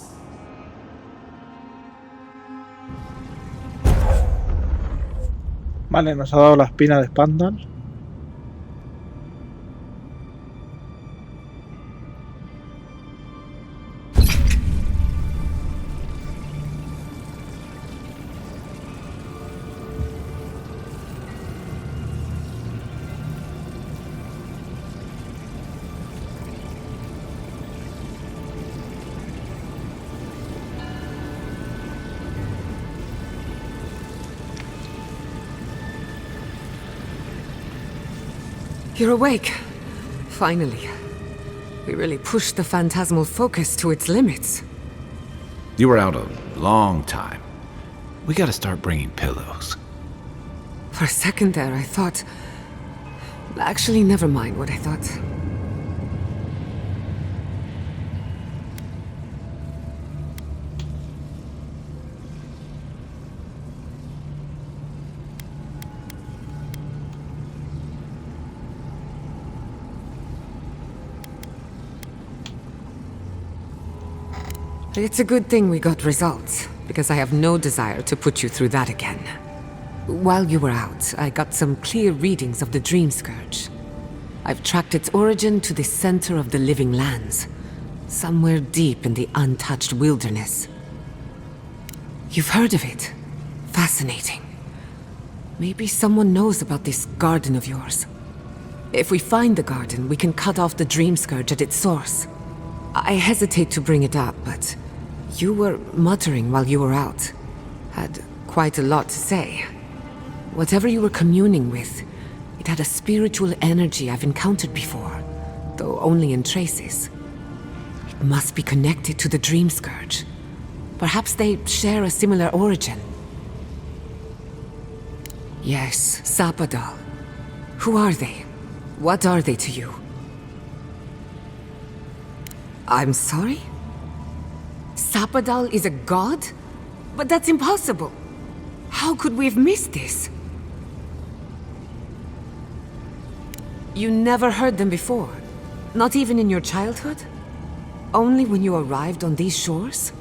Vale, nos ha dado la espina de Spandal. You're awake. Finally. We really pushed the phantasmal focus to its limits. You were out a long time. We gotta start bringing pillows. For a second there, I thought... Actually, never mind what I thought. It's a good thing we got results, because I have no desire to put you through that again. While you were out, I got some clear readings of the Dream Scourge. I've tracked its origin to the center of the living lands, somewhere deep in the untouched wilderness. You've heard of it. Fascinating. Maybe someone knows about this garden of yours. If we find the garden, we can cut off the dream scourge at its source. I hesitate to bring it up, but you were muttering while you were out. Had quite a lot to say. Whatever you were communing with, it had a spiritual energy I've encountered before, though only in traces. It must be connected to the dream scourge. Perhaps they share a similar origin. Yes, Sapadal. Who are they? What are they to you? I'm sorry? Sapadal is a god? But that's impossible! How could we have missed this? You never heard them before? Not even in your childhood? Only when you arrived on these shores?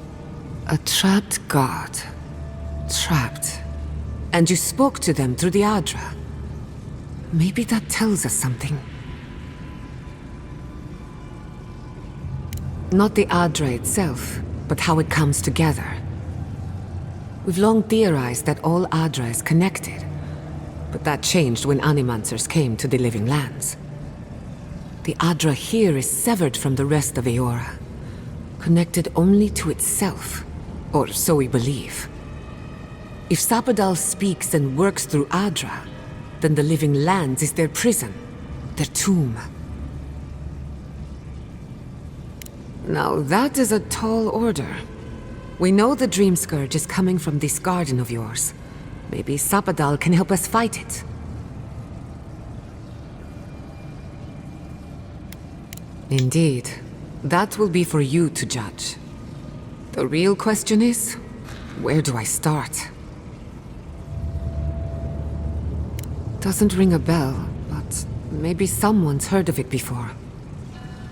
A trapped god. Trapped. And you spoke to them through the Adra. Maybe that tells us something. Not the Adra itself, but how it comes together. We've long theorized that all Adra is connected, but that changed when Animancers came to the Living Lands. The Adra here is severed from the rest of Eora, connected only to itself, or so we believe. If Sapadal speaks and works through Adra, then the Living Lands is their prison, their tomb. Now that is a tall order. We know the Dream Scourge is coming from this garden of yours. Maybe Sapadal can help us fight it. Indeed. That will be for you to judge. The real question is, where do I start? Doesn't ring a bell, but maybe someone's heard of it before.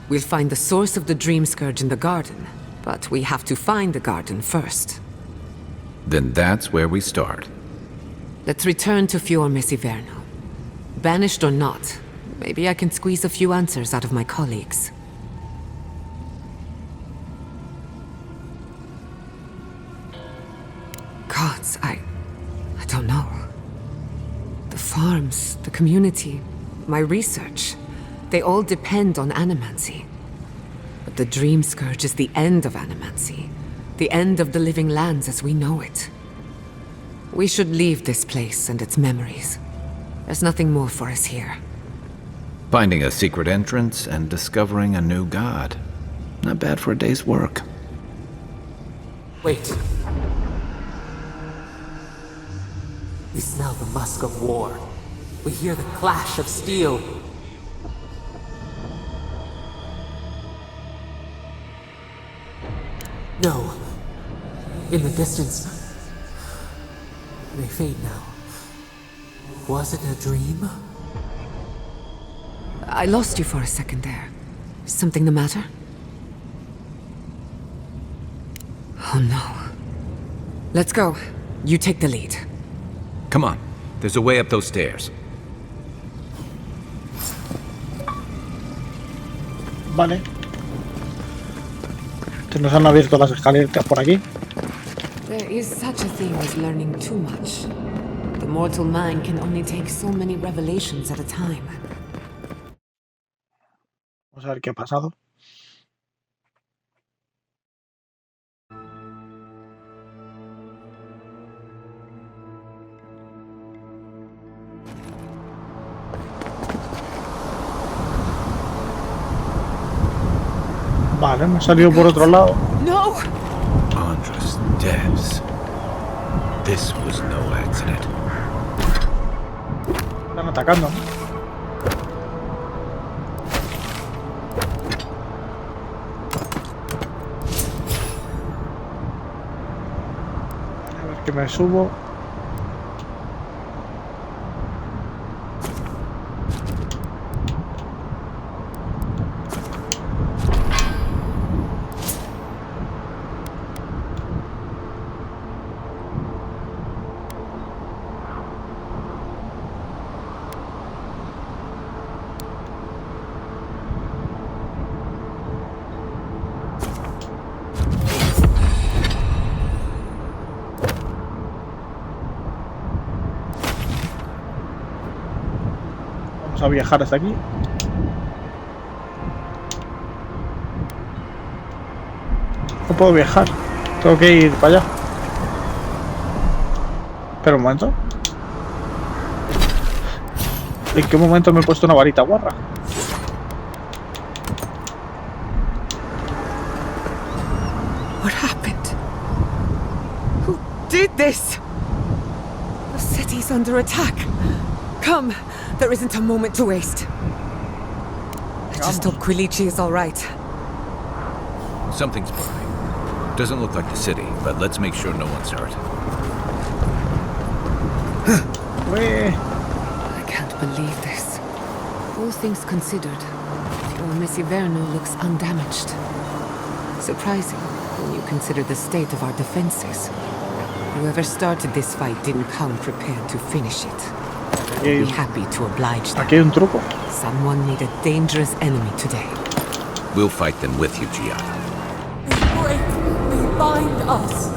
We'll find the source of the Dream Scourge in the garden, but we have to find the garden first. Then that's where we start. Let's return to Fior Mesiverno. Banished or not, maybe I can squeeze a few answers out of my colleagues. Gods, I don't know. The farms, the community, my research, they all depend on animancy. But the Dream Scourge is the end of animancy, the end of the Living Lands as we know it. We should leave this place and its memories. There's nothing more for us here. Finding a secret entrance and discovering a new god. Not bad for a day's work. Wait. We smell the musk of war. We hear the clash of steel. No. In the distance. They fade now. Was it a dream? I lost you for a second there. Is something the matter? Oh no. Let's go. You take the lead. Come on, there's a way up those stairs. Vale. Se nos han abierto las escaleras por aquí. There is such a thing as learning too much. The mortal mind can only take so many revelations at a time. Vamos a ver qué ha pasado. Vale, hemos salido por otro lado. No! Andres Devs. This was no accident. Están atacando. A ver que me subo. Vamos a viajar hasta aquí. No puedo viajar. Tengo que ir para allá. Espera un momento. ¿En qué momento me he puesto una varita guarra? What happened? Who did this? The city's under attack. Come, there isn't a moment to waste. I just hope Quilichi is all right. Something's burning. Doesn't look like the city, but let's make sure no one's hurt. I can't believe this. All things considered, the old Miss Iverno looks undamaged. Surprising when you consider the state of our defenses. Whoever started this fight didn't come prepared to finish it. Be happy to oblige them. Aquí hay un truco. Someone made a dangerous enemy today. We'll fight them with you, Giada. They break, they bind us.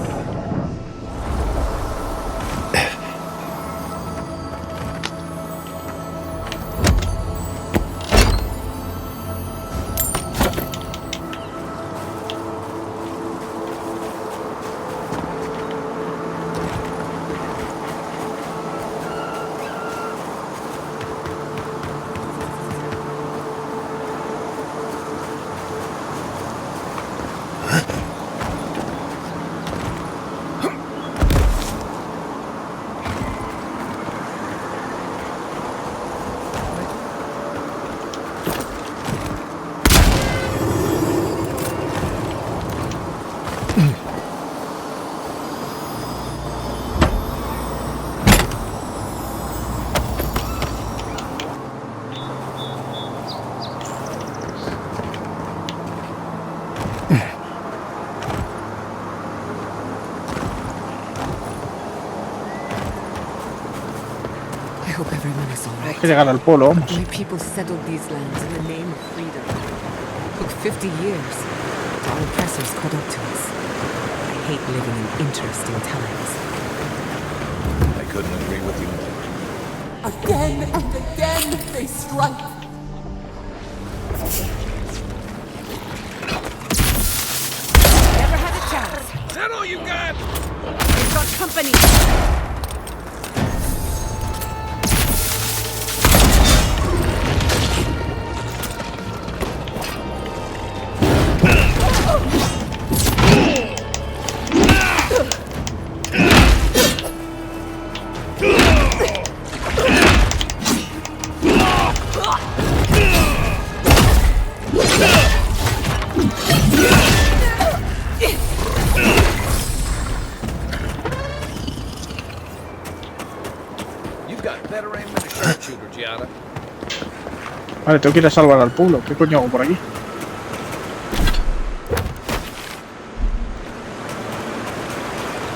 Que llegar al polo, vamos. My people settled these lands in the name of freedom. Took 50 years. Our oppressors caught up to us. I hate living in interesting times. I couldn't agree with you more. Again and again they strike. Never had a chance. Is that all you got? We've got company. Vale, tengo que ir a salvar al pueblo. ¿Qué coño hago por aquí?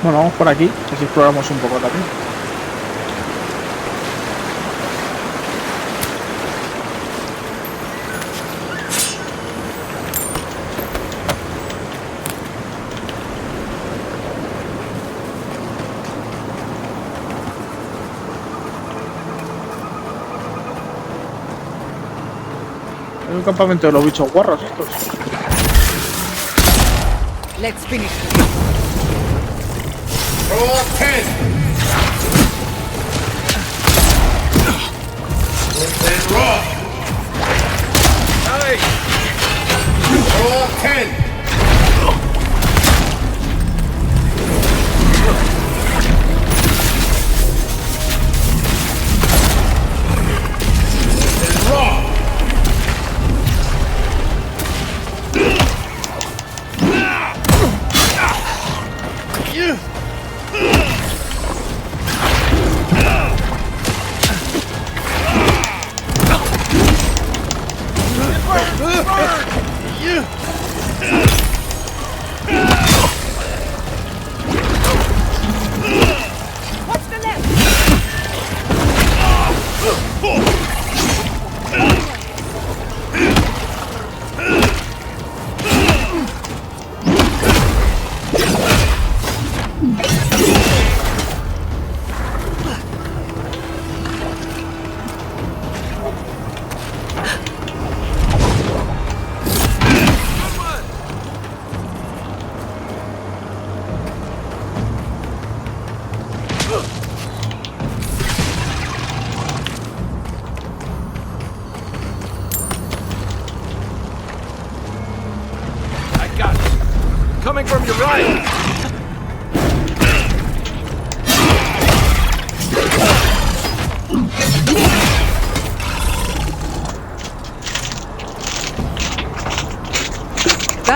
Bueno, vamos por aquí, así exploramos un poco también. Hay un campamento de los bichos guarros estos. Let's finish. Roll 10. Raw. Nice. Roll 10. Yeah.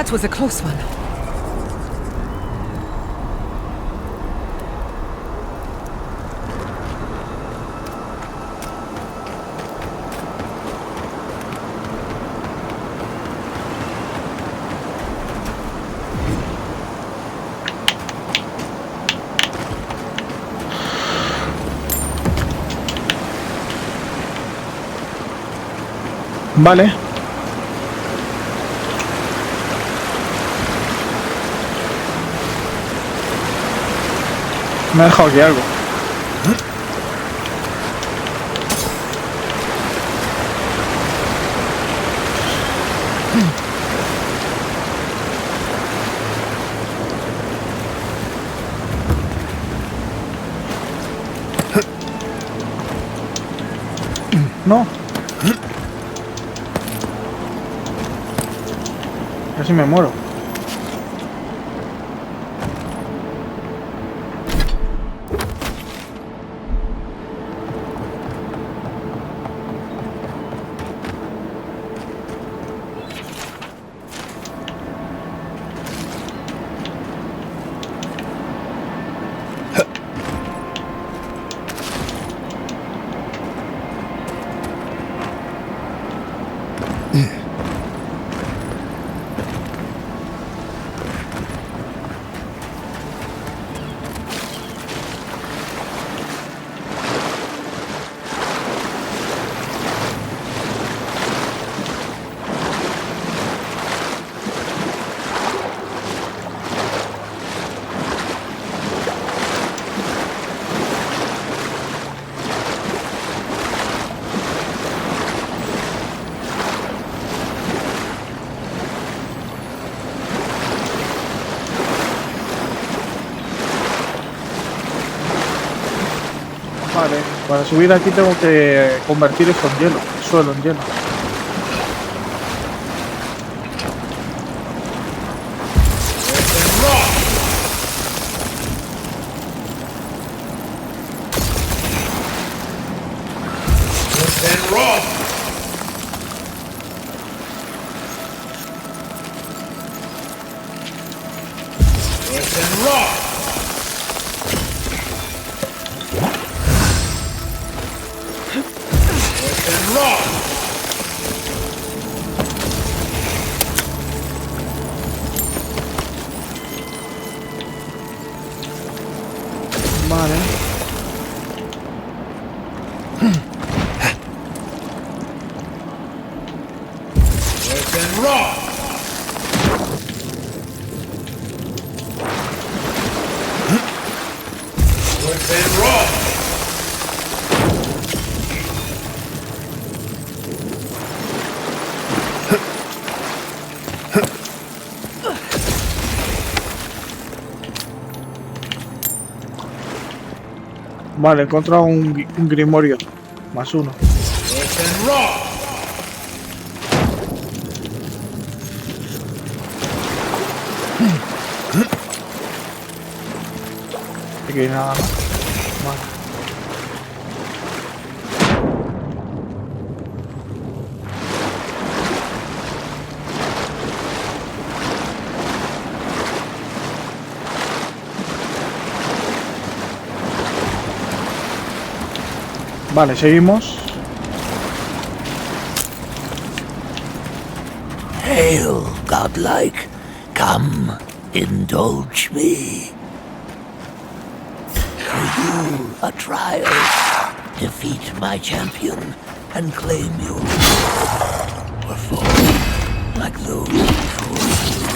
That was a close one. Vale. Me ha dejado aquí algo. No. Casi me muero. Vale, para subir aquí tengo que convertir esto en hielo, el suelo en hielo. Vale. Vale, he encontrado un grimorio. Más uno. Aquí hay nada más. Vale. Vale, seguimos. Hail, godlike. Come, indulge me. For you, a trial. Defeat my champion and claim your perform like those before you.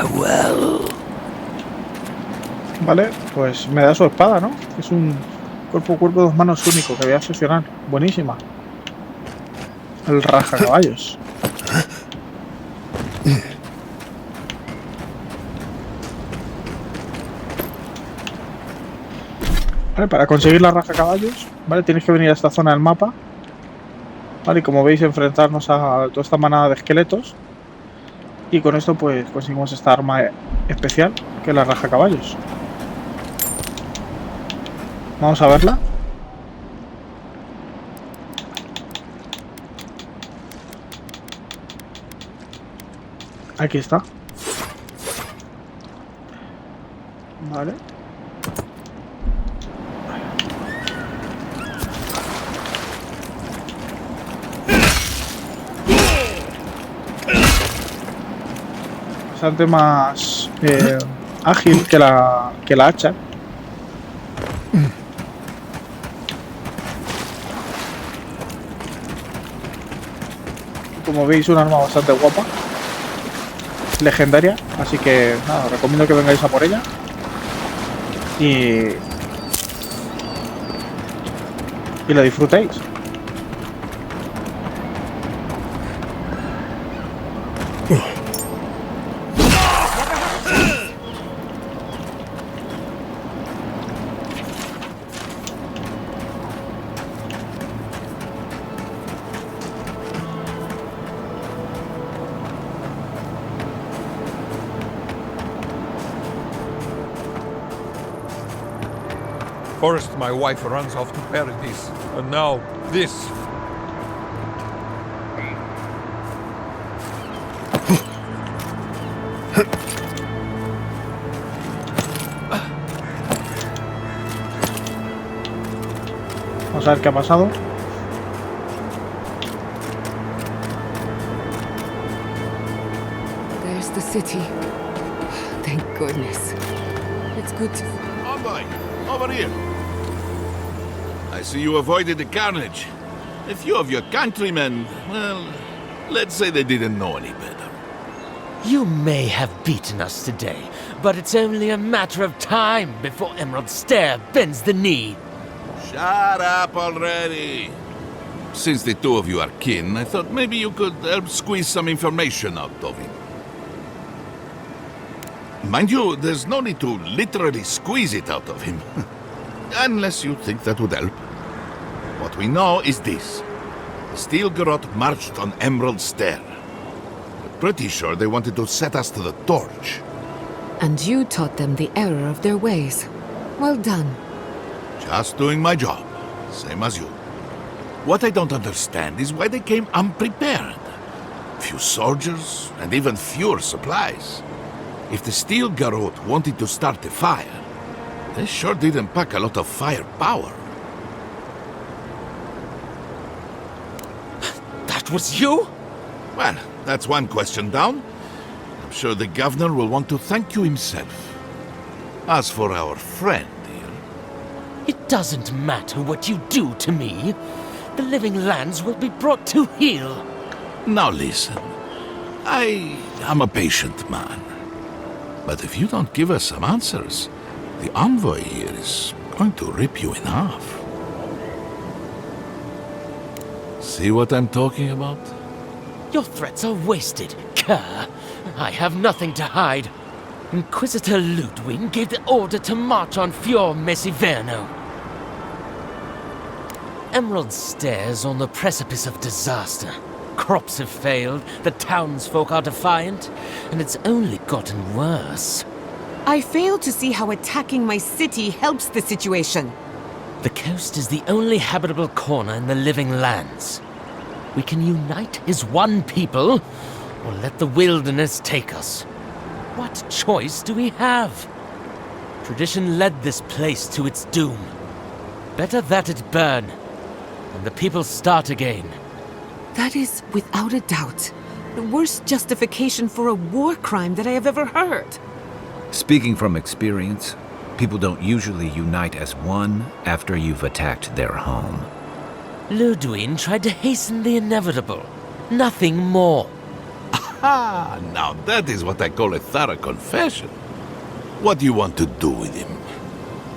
Farewell. Vale, pues me da su espada, ¿no? Es un cuerpo a cuerpo, 2 manos único que voy a seleccionar. Buenísima. El raja caballos. Vale, para conseguir la raja caballos, vale, tienes que venir a esta zona del mapa. Vale, y como veis, enfrentarnos a toda esta manada de esqueletos. Y con esto pues conseguimos esta arma especial, que es la raja caballos. Vamos a verla. Aquí está. Vale. Bastante más ágil que la hacha. Como veis, un arma bastante guapa, legendaria, así que nada, os recomiendo que vengáis a por ella y la disfrutéis. First, my wife runs off to paradise, and now this. Vamos a ver qué ha pasado. There's the city. Thank goodness. It's good to... Envoy, over here. I see you avoided the carnage. A few of your countrymen, well, let's say they didn't know any better. You may have beaten us today, but it's only a matter of time before Emerald Stair bends the knee. Shut up already. Since the two of you are kin, I thought maybe you could help squeeze some information out of him. Mind you, there's no need to literally squeeze it out of him. Unless you think that would help. What we know is this. The Steel Garrote marched on Emerald Stair. We're pretty sure they wanted to set us to the torch. And you taught them the error of their ways. Well done. Just doing my job, same as you. What I don't understand is why they came unprepared. Few soldiers, and even fewer supplies. If the Steel Garrote wanted to start a fire, they sure didn't pack a lot of firepower. That was you? Well, that's one question down. I'm sure the governor will want to thank you himself. As for our friend here... It doesn't matter what you do to me. The living lands will be brought to heel. Now listen, I am a patient man. But if you don't give us some answers, the envoy here is going to rip you in half. See what I'm talking about? Your threats are wasted, cur. I have nothing to hide. Inquisitor Ludwig gave the order to march on Fior Mesiverno. Emerald Stairs on the precipice of disaster. Crops have failed, the townsfolk are defiant, and it's only gotten worse. I fail to see how attacking my city helps the situation. The coast is the only habitable corner in the living lands. We can unite as one people, or let the wilderness take us. What choice do we have? Tradition led this place to its doom. Better that it burn, and the people start again. That is, without a doubt, the worst justification for a war crime that I have ever heard. Speaking from experience, people don't usually unite as one after you've attacked their home. Ludwig tried to hasten the inevitable. Nothing more. Now that is what I call a thorough confession. What do you want to do with him?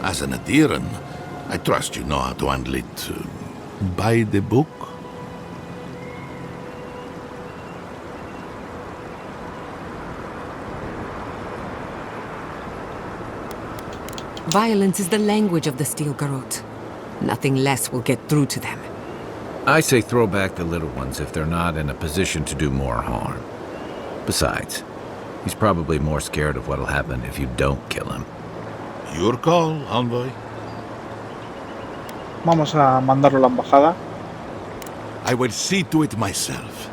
As an adherent, I trust you know how to handle it by the book. Violence is the language of the Steel Garrote. Nothing less will get through to them. I say throw back the little ones if they're not in a position to do more harm. Besides, he's probably more scared of what'll happen if you don't kill him. Your call, envoy. Vamos a mandarlo a la embajada. I will see to it myself.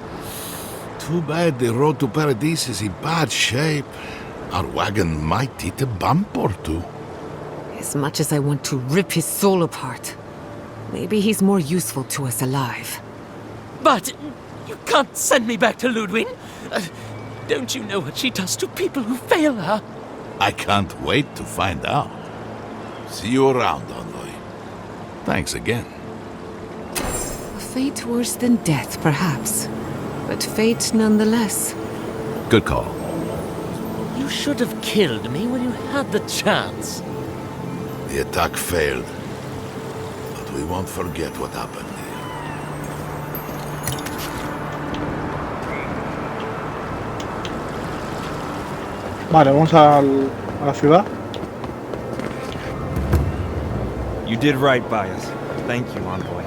Too bad the road to Paradise is in bad shape. Our wagon might hit a bump or two. As much as I want to rip his soul apart, maybe he's more useful to us alive. But you can't send me back to Ludwig. Don't you know what she does to people who fail her? I can't wait to find out. See you around, envoy. Thanks again. A fate worse than death, perhaps. But fate nonetheless. Good call. You should have killed me when you had the chance. The attack failed. But we won't forget what happened here. Vale, vamos a la ciudad. You did right by us. Thank you, envoy.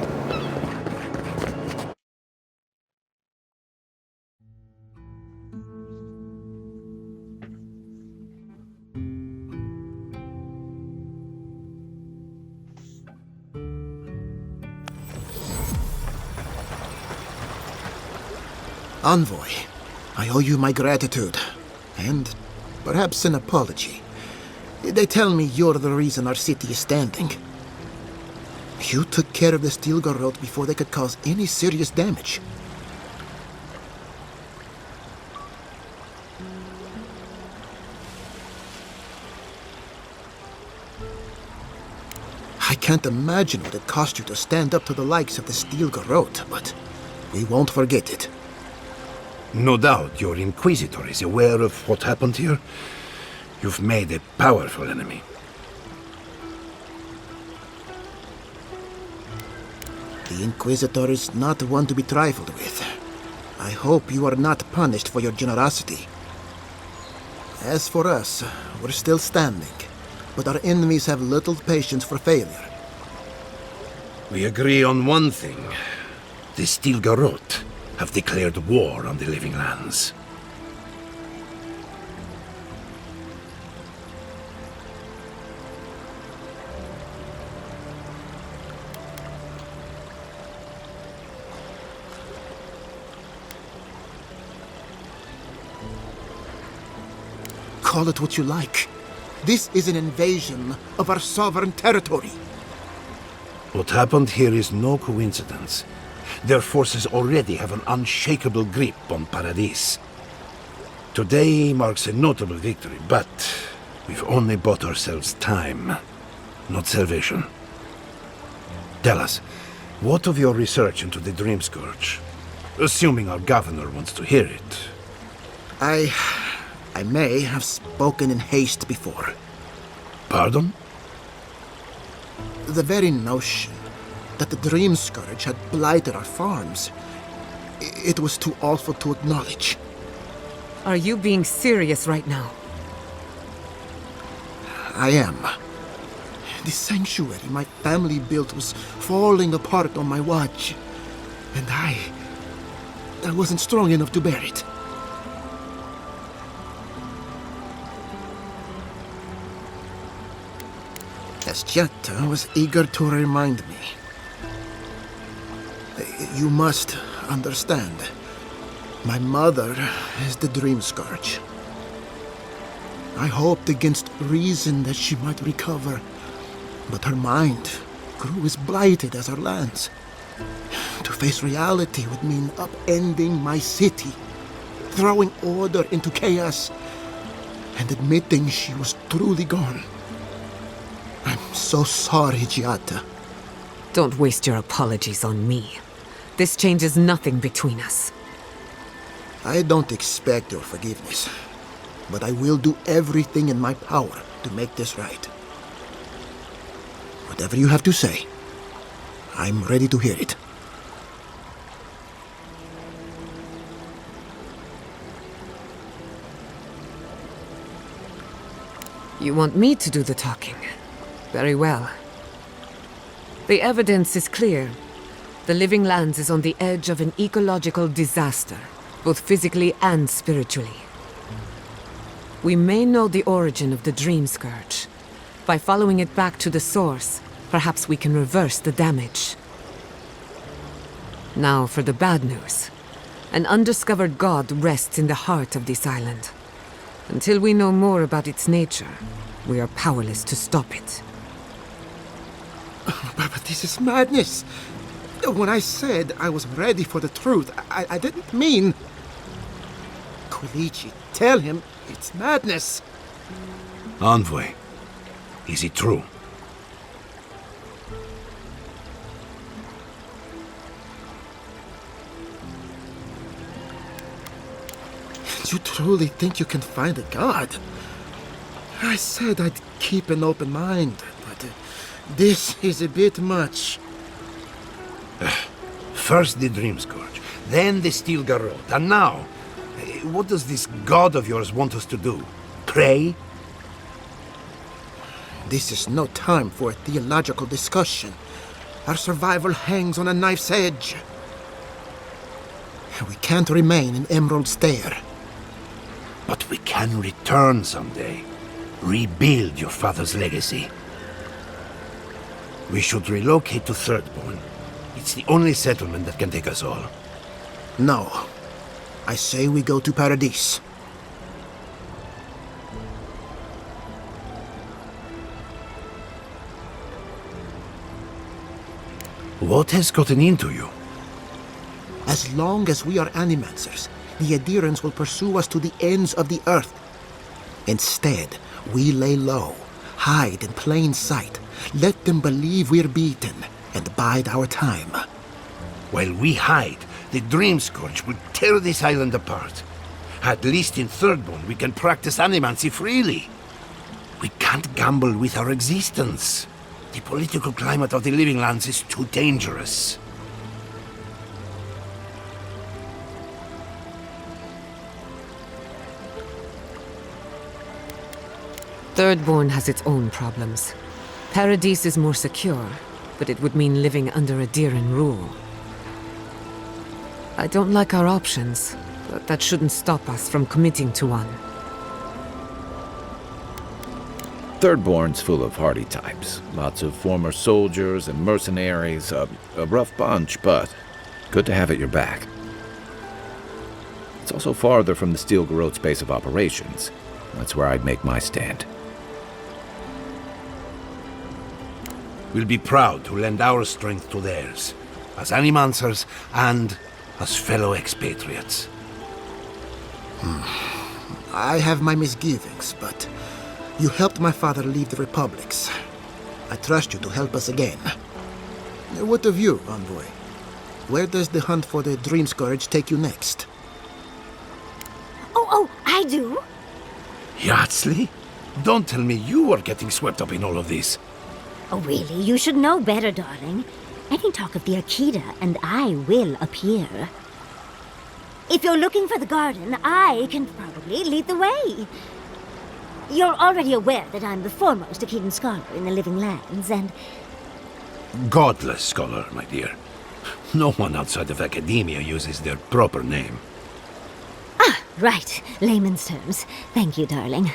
Envoy, I owe you my gratitude, and perhaps an apology. They tell me you're the reason our city is standing. You took care of the Steel Garrote before they could cause any serious damage. I can't imagine what it cost you to stand up to the likes of the Steel Garrote, but we won't forget it. No doubt your Inquisitor is aware of what happened here. You've made a powerful enemy. The Inquisitor is not one to be trifled with. I hope you are not punished for your generosity. As for us, we're still standing, but our enemies have little patience for failure. We agree on one thing. The Steel Garrote have declared war on the living lands. Call it what you like. This is an invasion of our sovereign territory. What happened here is no coincidence. Their forces already have an unshakable grip on Paradise. Today marks a notable victory, but we've only bought ourselves time, not salvation. Tell us, what of your research into the Dream Scourge? Assuming our governor wants to hear it. I may have spoken in haste before. Pardon? The very notion that the Dream Scourge had blighted our farms, it was too awful to acknowledge. Are you being serious right now? I am. The sanctuary my family built was falling apart on my watch, and I wasn't strong enough to bear it. Giada was eager to remind me. You must understand. My mother is the Dream Scourge. I hoped against reason that she might recover, but her mind grew as blighted as her lands. To face reality would mean upending my city, throwing order into chaos, and admitting she was truly gone. I'm so sorry, Giada. Don't waste your apologies on me. This changes nothing between us. I don't expect your forgiveness, but I will do everything in my power to make this right. Whatever you have to say, I'm ready to hear it. You want me to do the talking? Very well. The evidence is clear. The Living Lands is on the edge of an ecological disaster, both physically and spiritually. We may know the origin of the Dream Scourge. By following it back to the source, perhaps we can reverse the damage. Now for the bad news. An undiscovered god rests in the heart of this island. Until we know more about its nature, we are powerless to stop it. But this is madness. When I said I was ready for the truth, I didn't mean... Quilici, tell him it's madness. Envoy, is it true? You truly think you can find a god? I said I'd keep an open mind, but this is a bit much. First the Dream Scourge, then the Steel Garrote, and now, what does this god of yours want us to do? Pray? This is no time for a theological discussion. Our survival hangs on a knife's edge. We can't remain in Emerald Stair. But we can return someday. Rebuild your father's legacy. We should relocate to Thirdborn. It's the only settlement that can take us all. No. I say we go to Paradise. What has gotten into you? As long as we are Animancers, the adherents will pursue us to the ends of the earth. Instead, we lay low, hide in plain sight, let them believe we're beaten, and bide our time. While we hide, the Dream Scourge will tear this island apart. At least in Thirdborn, we can practice animancy freely. We can't gamble with our existence. The political climate of the Living Lands is too dangerous. Thirdborn has its own problems. Paradise is more secure, but it would mean living under Adiran rule. I don't like our options, but that shouldn't stop us from committing to one. Thirdborn's full of hardy types. Lots of former soldiers and mercenaries. A rough bunch, but good to have at your back. It's also farther from the Steel Garrote's base of operations. That's where I'd make my stand. We'll be proud to lend our strength to theirs, as Animancers and as fellow expatriates. I have my misgivings, but you helped my father leave the Republics. I trust you to help us again. What of you, Envoy? Where does the hunt for the Dream Scourge take you next? Oh, I do. Yardsley? Don't tell me you are getting swept up in all of this. Oh, really? You should know better, darling. Any talk of the Akita, and I will appear. If you're looking for the garden, I can probably lead the way. You're already aware that I'm the foremost Akitan scholar in the Living Lands, and... Godless scholar, my dear. No one outside of academia uses their proper name. Ah, right. Layman's terms. Thank you, darling.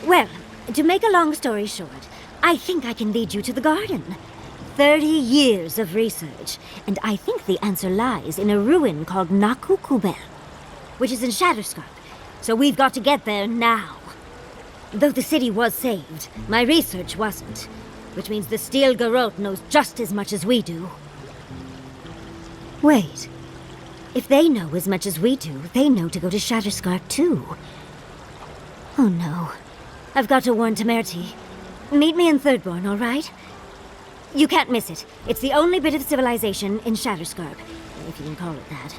Well, to make a long story short, I think I can lead you to the garden. 30 years of research, and I think the answer lies in a ruin called Nakukubel, which is in Shatterscarp, so we've got to get there now. Though the city was saved, my research wasn't, which means the Steel Garrote knows just as much as we do. Wait. If they know as much as we do, they know to go to Shatterscarp too. Oh no. I've got to warn Temerity. Meet me in Thirdborn, all right? You can't miss it. It's the only bit of civilization in Shatterscarp, if you can call it that.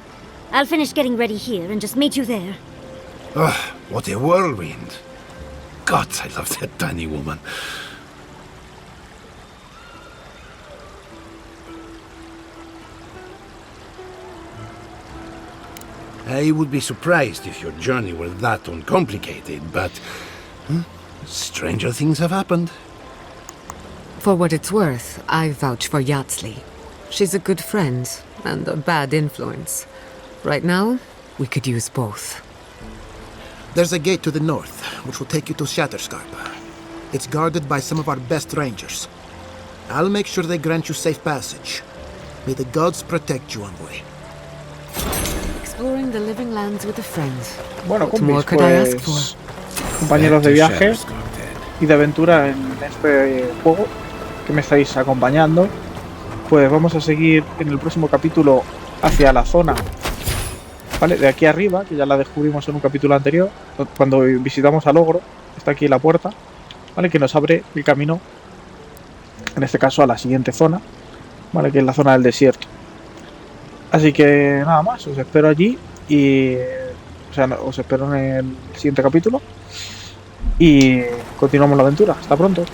I'll finish getting ready here and just meet you there. Oh, what a whirlwind. God, I love that tiny woman. I would be surprised if your journey were that uncomplicated, but stranger things have happened. For what it's worth, I vouch for Yatsley. She's a good friend and a bad influence. Right now, we could use both. There's a gate to the north, which will take you to Shatterscarp. It's guarded by some of our best rangers. I'll make sure they grant you safe passage. May the gods protect you, envoy. Exploring the living lands with a friend. Bueno, What more compis, could I ask for? pues compañeros de viaje y de aventura en este juego que me estáis acompañando, pues vamos a seguir en el próximo capítulo hacia la zona, ¿vale? De aquí arriba, que ya la descubrimos en un capítulo anterior, cuando visitamos al ogro. Está aquí la puerta, ¿vale? Que nos abre el camino, en este caso a la siguiente zona, ¿vale? Que es la zona del desierto. Así que nada más, os espero allí y... O sea, os espero en el siguiente capítulo y continuamos la aventura. Hasta pronto.